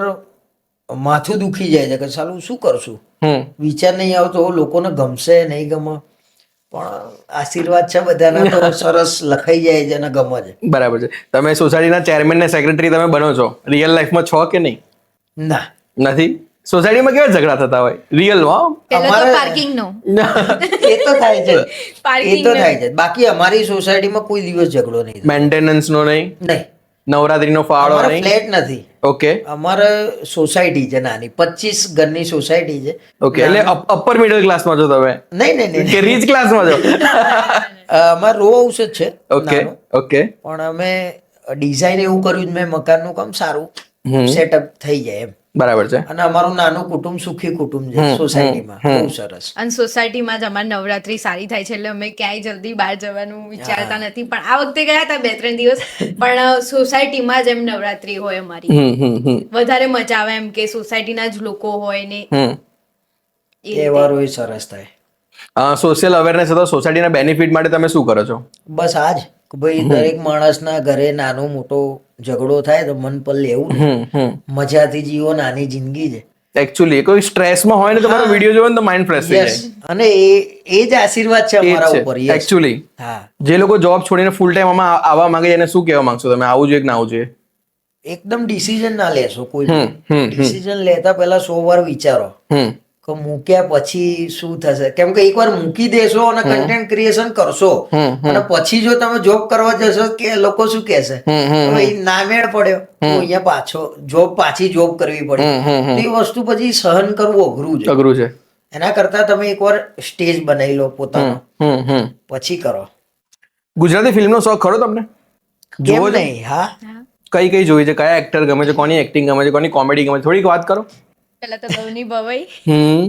માથું દુખી જાય છે કે સાલું શું કરશું, વિચાર નહીં આવતો લોકોને ગમશે નહીં ગમે, પણ આશીર્વાદ છે બધાના તો સરસ લખાઈ જાય છે અને ગમે છે. બરાબર છે. તમે સોસાયટીના ચેરમેન ને સેક્રેટરી તમે બનો છો, રિયલ લાઈફમાં છો કે નહીં? ના નથી. સોસાયટીમાં કેવા ઝઘડા થતા હોય રિયલમાં? પહેલા તો પાર્કિંગ નો એ તો થાય છે, એ પાર્કિંગ તો થાય છે. બાકી અમારી સોસાયટીમાં કોઈ દિવસ ઝઘડો નહીં થાય. મેન્ટેનન્સ નો નહીં, નહીં, નવરાત્રીનો ફાળો અમારે નહીં. ફ્લેટ નથી, ઓકે અમારે સોસાયટી છે નાની, 25 ઘરની સોસાયટી છે. ઓકે. એટલે અપર મિડલ ક્લાસમાં છો તમે નહીં નહીં નહીં કે રીચ ક્લાસમાં છો? અમારે રો હાઉસ જ છે ઓકે નાનું. ઓકે. પણ અમે ડિઝાઇન એવું કર્યું છે, મેં મકાનનું કામ સારું સેટઅપ થઈ જાય એમ. બરાબર છે. અને અમારું નાનું કુટુંબ સુખી કુટુંબ છે સોસાયટીમાં, બહુ સરસ. અને સોસાયટીમાં જ અમારી નવરાત્રી સારી થાય છે એટલે અમે ક્યાંય જલ્દી બહાર જવાનું વિચારતા નથી. પણ આ વખતે ગયા હતા 2-3 દિવસ, પણ સોસાયટીમાં જ એમ નવરાત્રી હોય અમારી. વધારે મજા આવે એમ કે સોસાયટીના જ લોકો હોય ને તહેવારો એ સરસ થાય. સોશિયલ અવેરનેસ અથવા સોસાયટીના બેનિફિટ માટે તમે શું કરો છો? બસ આજ કે ભાઈ દરેક માણસના ઘરે નાનો મોટો ઝઘડો થાય તો મન પર લેવું નહીં. મજાથી જીવો, નાની જિંદગી છે. એકચ્યુઅલી કોઈ સ્ટ્રેસમાં હોય ને તમારો વિડીયો જોવો ને તો માઇન્ડ ફ્રેશ થઈ યસ, જાય. અને એ જ આશીર્વાદ છે અમારા ઉપર. યસ, એકચ્યુઅલી હા. જે લોકો જોબ છોડીને ફૂલ ટાઈમ આમાં આવવા માંગે છે એને શું કહેવા માંગશો તમે? આવું જોઈએ કે ના આવું જોઈએ? એકદમ ડિસિઝન ના લેશો કોઈ. ડિસિઝન લેતા પહેલા 100 વાર વિચારો કે મૂક્યા પછી શું થશે. કેમ કે એકવાર મૂકી દેશો અને કન્ટેન્ટ ક્રિએશન કરશો અને પછી જો તમે જોબ કરવા જશો કે લોકો શું કહેશે, ભાઈ ના મેળ પડ્યો, તો અહીંયા પાછો પાછી જોબ કરવી પડે. તો એ વસ્તુ પછી સહન કરવું અઘરું છે. અઘરું છે. એના કરતા તમે એકવાર સ્ટેજ બનાવી લો પોતાનો, પછી કરો. ગુજરાતી ફિલ્મનો શોખ ખરો તમને? કેમ નહીં? હા, કઈ કઈ જોઈ છે? કયા એક્ટર ગમે છે? કોની એક્ટિંગ ગમે છે? કોની કોમેડી ગમે છે? થોડીક વાત કરો. પેલા તો ગૌની ભવાઈ, હમ.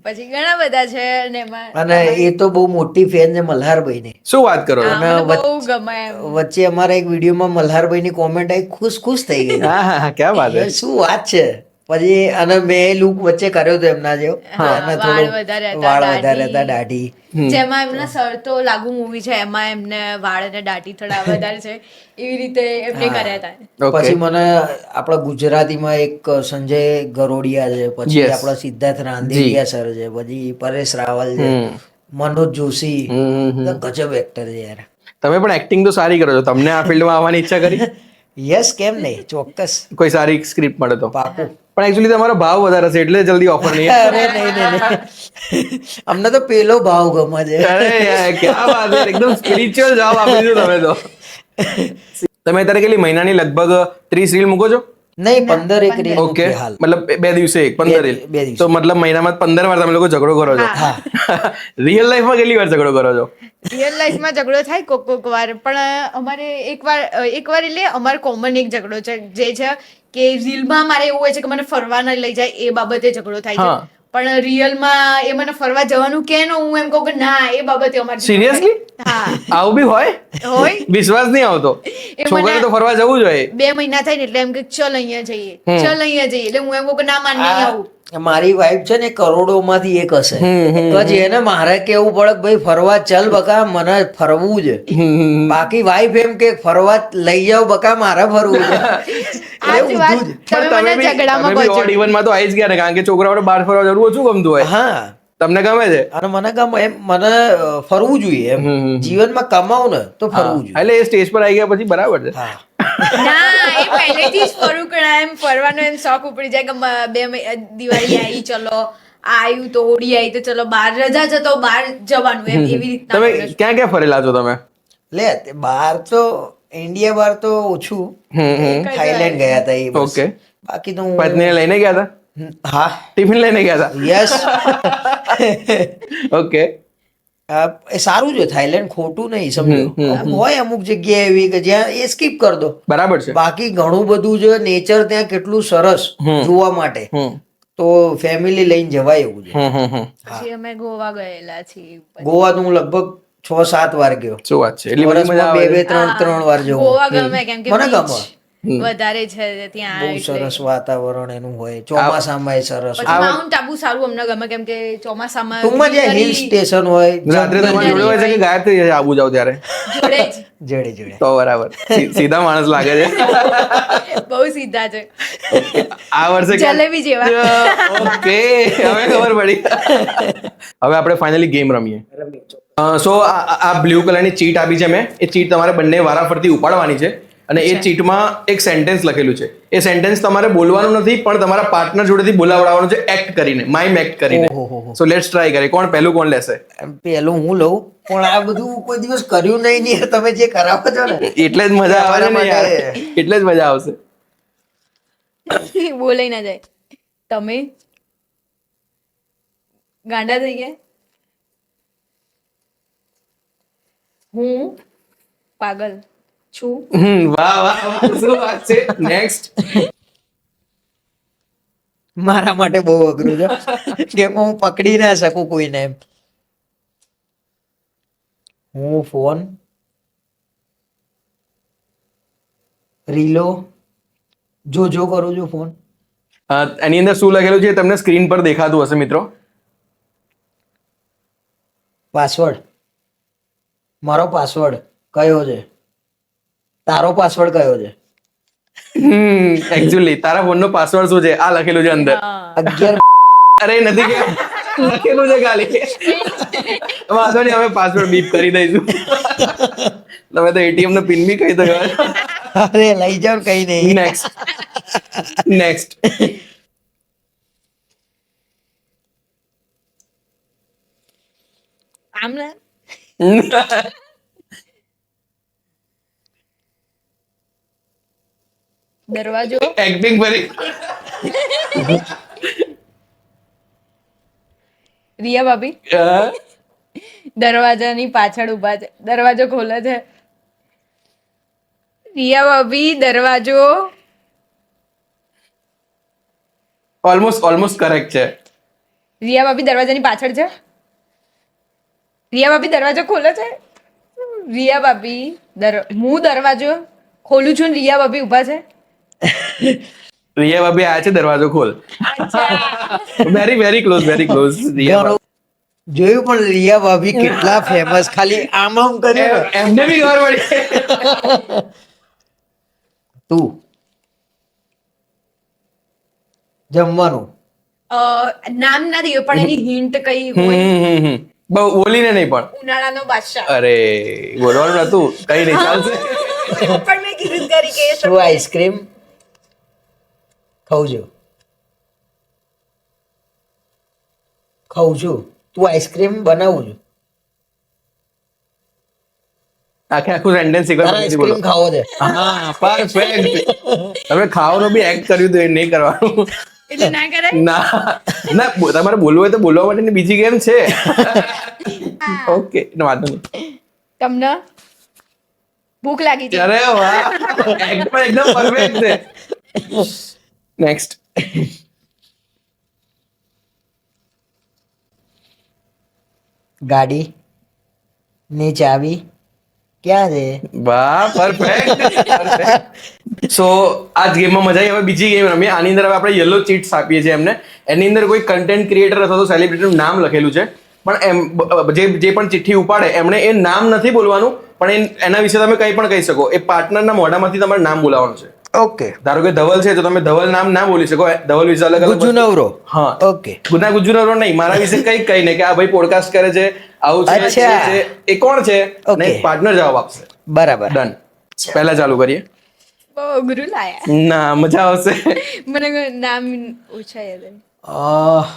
પછી ઘણા બધા છે ને એમાં અને એ તો બહુ મોટી ફેન છે મલ્હારભાઈ ની. શું વાત કરો છો? મને બહુ ગમે એમ. વચ્ચે અમારા એક વિડીયોમાં મલ્હારભાઈ ની કોમેન્ટ આવી, ખુશ થઈ ગઈ. હા હા, ક્યાં વાત છે. શું વાત છે. પછી અને મેં લુક વચ્ચે કર્યો હતો એમના જેવો, અને થોડું વાળ વધારે હતા, દાઢી. જેમાં એમના સર તો લાગુ મૂવી છે એમાં એમને વાળ અને દાઢી થોડા વધારે છે, એવી રીતે એમને કર્યા હતા. પછી મને આપણા ગુજરાતીમાં એક સંજય ગરોડિયા છે, પછી આપણા સિદ્ધાર્થ રાંદેરિયા સર છે, પછી પરેશ રાવલ છે, મનોજ જોશી, ગજબ એક્ટર છે યાર. તમે પણ એક્ટિંગ તો સારી કરો છો. તમને આ ફિલ્ડમાં આવવાની ઈચ્છા કરી? યસ, કેમ નહીં, ચોક્કસ. કોઈ સારી સ્ક્રિપ્ટ મળે તો પાકું. પણ એકચ્યુઅલી તમારો ભાવ વધારે છે એટલે જલ્દી ઓફર નહીં. અરે નહીં, અમને તો પેલો ભાવ ગમે છે. અરે યાર, ક્યાં વાત છે. એકદમ સ્પિરિચ્યુઅલ જવાબ આપી દીધો તમે તો. તમે અત્યારે કેટલી મહિનાની લગભગ 30 રીલ મૂકો છો? નહીં, 15 એક રીલ ઓકે, મૂકી હાલ. મતલબ 2 દિવસે 15 રીલ. બે દિવસે. તો મતલબ મહિનામાં 15 વાર તમે લોકો ઝઘડો કરો છો. રિયલ લાઈફમાં કેટલી વાર ઝઘડો કરો છો? રિયલ લાઈફમાં ઝઘડો થાય કોક વાર, પણ અમારે એકવાર એટલે અમારે કોમન એક ઝઘડો છે જે છે કે રીલમાં મારે એવું હોય છે કે મને ફરવા ન લઈ જાય, એ બાબતે ઝઘડો થાય છે. પણ રિયલમાં એ મને ફરવા જવાનું કે ન, હું એમ કહું કે ના, એ બાબતે અમારે સિરિયસલી? હા, આવું બી હોય? વિશ્વાસ નહીં આવતો. છોકરાને તો ફરવા જવું જોઈએ. 2 મહિના થાય ને એટલે એમ કે ચલ અહીંયા જઈએ, ચલ અહીંયા જઈએ, એટલે હું એમ કહું કે ના, માન નહીં આવું. મારી વાઈફ છે ને કરોડોમાંથી એક હશે, તો જેને મારે કેવું પડે કે ભાઈ ફરવા ચાલ બકા, મને ફરવું છે. બાકી વાઈફ એમ કે ફરવા લઈ જાવ બકા, મારે ફરવું છે. આ જ વાત તમે મને ઝઘડામાં ઓડ ઇવનમાં તો આવી જ ગયા ને, કારણ કે છોકરાઓને બહાર ફરવા જવું ઓછું ગમતું હોય. હા, તમને ગમે છે? અને મને ગમે એમ, મને ફરવું જોઈએ એમ. જીવનમાં કમાવું ને તો ફરવું જોઈએ. એટલે એ સ્ટેજ પર આવી ગયા પછી બરાબર છે. હા, ના, એ પહેલેથી જ એમ ફરવાનો એમ શોખ ઉપડી જાય કે 2 દિવાળી આવી, ચલો આ આવ્યું તો હોળી આવી તો ચલો બહાર રજા છે તો બહાર જવાનું, એમ એવી રીતના. તમે ક્યાં ક્યાં ફરેલા છો તમે? લે બહાર તો ઇન્ડિયા બહાર તો ઓછું, થાઈલેન્ડ ગયા હતા એ. ઓકે. બાકી તો પત્નીને લઈને ગયા હતા? હા, ટિફિન લઈને ગયા હતા? યસ. ઓકે. એ સારું છે થાઈલેન્ડ, ખોટું નહીં, સમજો. હોય અમુક જગ્યા એવી કે જ્યાં એ સ્કીપ કરી દો, બરાબર છે. બાકી ઘણું બધું છે નેચર ત્યાં કેટલું સરસ જોવા માટે, તો ફેમિલી લઈને જવાય એવું છે. પછી અમે ગોવા ગયેલા છીએ. ગોવા તો હું લગભગ 6-7 વાર ગયો. શું વાત છે, એટલી બધી મજા વર્ષમાં આવે. 2-3 વાર જવું. ગોવા ગમે કેમ કે મને ગમે. beach વધારે છે ત્યાં બહુ એટલે. સરસ વાતાવરણ એનું હોય, ચોમાસામાં સરસ પછી માઉન્ટ આબુ સારું અમને ગમે કેમ કે ચોમાસામાં ટૂંકમાં જે હિલ સ્ટેશન હોય, રાત્રે તમારે જોડે હોય છે કે ગાયબ થઈ જાય આબુ જાવ ત્યારે? જોડે જ. જડે જડે. તો બરાબર, સીધા માણસ લાગે છે. બહુ સીધા છે, આ વર્ષે જલેબી જેવા. ઓકે, હવે ખબર પડી. હવે આપણે ફાઇનલી ગેમ રમીએ. સો આ બ્લુ કલરની ચીટ આપી છે મેં. એ ચીટ તમારે બંને વારાફરતી ઉપાડવાની છે અને એ ચીટમાં એક સેન્ટેન્સ લખેલું છે. એ સેન્ટેન્સ તમારે બોલવાનું નથી, પણ તમારા પાર્ટનર જોડેથી બોલાવડાવવાનું છે, એક્ટ કરીને, માઇમ એક્ટ કરીને. સો લેટ્સ ટ્રાય કરીએ, કોણ પહેલું કોણ લેશે? પેલું હું લઉં, પણ આ બધું કોઈ દિવસ કર્યું નહીં ને યાર, તમે જે કરાવો છો ને એટલે જ મજા આવે ને યાર, એટલે જ મજા આવશે. બોલાઈ ના જાય. તમે ગાંડા થઈ ગયા. હું પાગલ છું. વાહ વાહ વાહ, શું વાત છે. નેક્સ્ટ. મારા માટે બહુ અઘરું છે કે હું પકડી ના શકું કોઈને એમ. હું ફોન, રીલો જો કરું છું ફોન. એની અંદર શું લખેલું છે તમને સ્ક્રીન પર દેખાતું હશે મિત્રો. પાસવર્ડ, મારો પાસવર્ડ કયો છે? તારો પાસવર્ડ કયો છે? એકચ્યુઅલી તારા ફોનનો પાસવર્ડ શું છે આ લખેલું છે અંદર. 11. અરે નથી કે લખેલું છે ખાલી. વાંધો નહીં, હવે પાસવર્ડ બીપ કરી દઈશું. તમે તો એટીએમ નો પિન બી કહી દો. અરે લઈ જાવ, કઈ નહીં. નેક્સ્ટ. આમ ને દરવાજો. એક્ટિંગ કરી. રિયા ભાભી દરવાજાની પાછળ ઉભા છે, દરવાજો ખોલે છે. રિયા ભાભી દરવાજો. ઓલમોસ્ટ કરેક્ટ છે. રિયા ભાભી દરવાજાની પાછળ છે. રિયા ભાભી દરવાજો ખોલે છે. રિયા ભાભી હું દરવાજો ખોલું છું ને રિયા ભાભી ઉભા છે. રિયા ભાભી આયા છે, દરવાજો ખોલ. Very very close, very close. જોયું, પણ રિયા ભાભી કેટલા ફેમસ, ખાલી આમ કર્યું. એમને બી ખબર પડી. તું જમવાનું નામ ના દઈએ પણ એની હિન્ટ કઈ હોય. બહુ બોલીને નહીં પણ. ઉનાળાનો બાદશાહ. અરે બોલવાનું નતું, કઈ નહીં, ચાલશે. પણ મેં કીધું કરી કે શું આઈસ્ક્રીમ ખાઉં છું? તું આઈસ્ક્રીમ બનાવું છું? આખું સેન્ટેન્સ આઈસ્ક્રીમ ખાવો છે? હા, પરફેક્ટ. તમે ખાવાનું બી એક્ટ કર્યું તો એ નહીં કરવાનું. એટલે ના કરાય. ના તમારે બોલવું હોય તો બોલવા માટેની બીજી ગેમ છે. ઓકે, વાંધો નહીં. તમને ભૂખ લાગી છે? અરે વાહ, એક્ટ પણ એકદમ પરફેક્ટ છે. નેક્સ્ટ. ગાડી ની ચાવી ક્યાં છે? વાહ, પરફેક્ટ. સો આ ગેમમાં મજા આવી. હવે બીજી ગેમ રમીએ. આની અંદર હવે આપણે યલો ચીટ્સ આપીએ છીએ એમને. એની અંદર કોઈ કન્ટેન્ટ ક્રિએટર અથવા તો સેલિબ્રિટીનું નામ લખેલું છે, પણ એમ જે પણ ચિઠ્ઠી ઉપાડે એમણે એ નામ નથી બોલવાનું, પણ એના વિશે તમે કંઈ પણ કહી શકો. એ પાર્ટનરના મોઢામાંથી તમારે નામ બોલાવવાનું છે. ઓકે. ધારો કે ધવલ છે તો તમે ધવલ નામ ના બોલી શકો. ધવલ વિશે અલગ અલગ ગુજ્જુ નવરો. હા, ઓકે. ગુજ્જુ નવરો નહીં, મારા વિશે કંઈક કહીને કે આ ભાઈ પોડકાસ્ટ કરે છે, આવું છે, અચ્છા. છે, એ કોણ છે, ઓકે. અને પાર્ટનર જવાબ આપશે. બરાબર. ડન. પહેલા ચાલુ કરીએ. બહુ અઘરું લાયા. ના, મજા આવશે. મને નામ ઓછા યાદ આવે.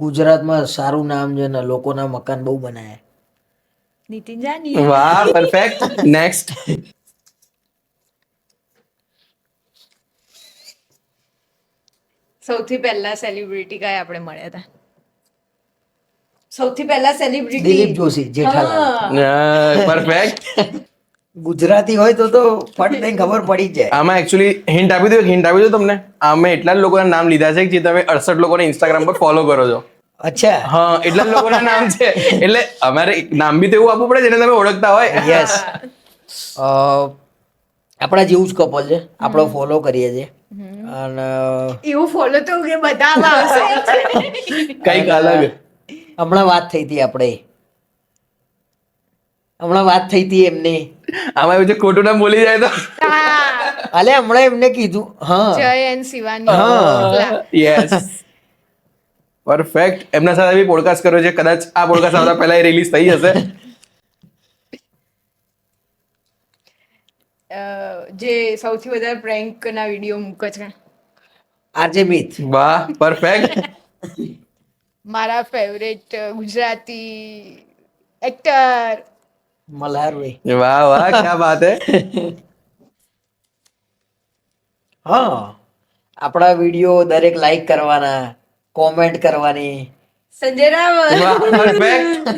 ગુજરાતમાં સારું નામ છે ને, લોકોના મકાન બહુ બનાયા. નીતિન જાની. વાહ, પરફેક્ટ. નેક્સ્ટ. સૌથી પહેલા સેલિબ્રિટી કયા આપણે મળ્યા હતા? સૌથી પહેલા સેલિબ્રિટી દિલીપ જોશી જેઠાલાલ પરફેક્ટ. ગુજરાતી હોય તો ફટ દઈને ખબર પડી જ જાય. આમાં એકચ્યુઅલી હિન્ટ આપી દઉં, હિન્ટ આપી દઉં તમને. અમે એટલા જ લોકોના નામ લીધા છે કે જે તમે 68 લોકોને ઇન્સ્ટાગ્રામ પર ફોલો કરો છો. અચ્છા હા, એટલા જ લોકોના નામ છે. એટલે અમારે એક નામ બી તો એવું આપવું પડે જેને તમે ઓળખતા હોય. યસ આપણા જેવું જ કપલ છે, આપણો ફોલો કરીએ છીએ અને એવું ફોલો તો કે બધામાં આવશે. કઈક અલગ. હમણાં વાત થઈ હતી એમને. આમાં એવું છે ખોટું નામ બોલી જાય તો. હા, અલે હમણાં એમને કીધું. હા જય એન્ડ શિવાની. હા. પેલા. Yes, perfect. એમના સાથે બી પોડકાસ્ટ કર્યો છે. કદાચ આ પોડકાસ્ટ આવતા પહેલા રિલીઝ થઈ જશે. જે સૌથી વધારે પ્રેન્ક ના વિડીયો મૂકે છે. આરજે મિત. વાહ, પરફેક્ટ. મારા ફેવરેટ ગુજરાતી એક્ટર. મલ્હારભાઈ. વાહ વાહ, ક્યા બાત હે. હા, આપણા વિડીયો દરેક લાઈક કરવાના, કોમેન્ટ કરવાની. સંજય રાવત. વાહ, પરફેક્ટ.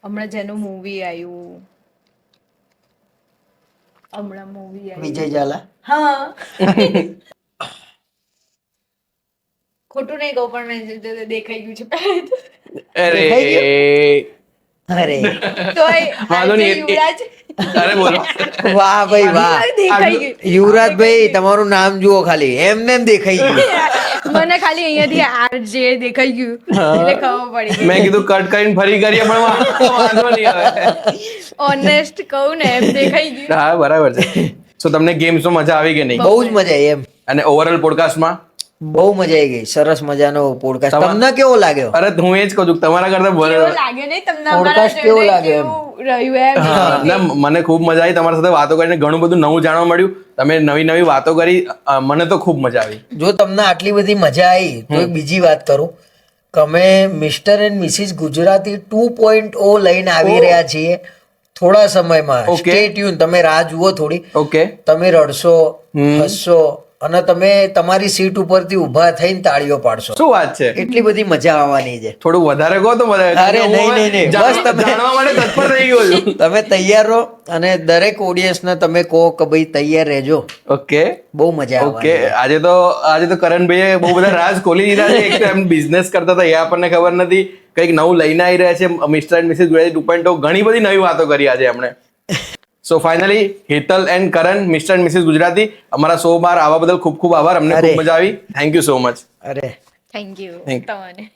હમણાં જેનું મૂવી આવ્યું. વિજય ઝાલા. હા. ખોટું નહીં કહું પણ મેં દેખાઈ ગયું છે. અરે દેખાઈ અરે તોય વાંધો નહીં. યુવરાજ અરે બોલો. વાહ ભાઈ વાહ. દેખાઈ ગયું. યુવરાજભાઈ તમારું નામ જુઓ ખાલી, એમને એમ દેખાઈ ગયું. મને ખાલી અહીંયાથી આરજે દેખાઈ ગયું એટલે ખબર પડી મેં કીધું કટ કરીને ફરી કરીએ પણ વાંધો નહીં હવે. ઓનેસ્ટ કહું ને એમ દેખાઈ ગયું. હા, બરાબર છે. સો તમને ગેમ્સમાં મજા આવી કે નહીં? બહુ જ મજા આવી એમ. અને ઓવરઓલ પોડકાસ્ટમાં? બહુ મજા આવી ગઈ. સરસ મજાનો પોડકાસ્ટ. તમા- તમને કેવો લાગ્યો? અરે હું એ જ કહું છું કે તમારા કરતા કેવો બરાબર. લાગ્યો નહીં તમને Podcast અમારા કેવો જોઈને લાગ્યો એમ? કેવું રહ્યું એમ? હા, ના, મને ખૂબ મજા આવી તમારા સાથે વાતો કરીને. ઘણું બધું નવું જાણવા મળ્યું. તમે નવી નવી વાતો કરી. મને તો ખૂબ મજા આવી. જો તમને આટલી બધી મજા આવી તો એક બીજી વાત કરું કે અમે મિસ્ટર એન્ડ મિસિસ ગુજરાતી 2.0 લઈને આવી રહ્યા છીએ થોડા સમયમાં. Okay. સ્ટે ટ્યુન, તમે રાહ જુઓ થોડી. ઓકે. તમે રડશો, હસશો અને તમે તમારી સીટ ઉપરથી ઊભા થઈને તાળીઓ પાડશો. શું વાત છે? એટલી બધી મજા આવવાની છે. થોડું વધારે કહો તો મજા આવે. અરે હું નહીં, હવે નહીં, નહીં. જાણવા- બસ તમે- જાણવા માટે તત્પર થઈ ગયો છું. તમે તૈયાર રહો અને દરેક ઓડિયન્સને તમે કહો કે ભાઈ તૈયાર રહેજો. ઓકે. બહુ મજા ઓકે. આવવાની. આજે તો કરણભાઈએ બહુ બધા રાજ ખોલી દીધા છે. એક તો એમ બિઝનેસ કરતા હતા એ આપણને ખબર નથી. કંઈક નવું લઈને આવી રહ્યા છે. મિસ્ટર એન્ડ મિસિસ ગુજરાતી 2.0 ઘણી બધી નવી વાતો કરી આજે એમણે. So finally Hetal and Karan, mister and missus Gujarati, અમારા શો બાર આવવા બદલ ખૂબ ખૂબ આભાર. અમને અરે. ખૂબ મજા આવી. Thank you so much. અરે થેન્ક યુ Thank you. તમને.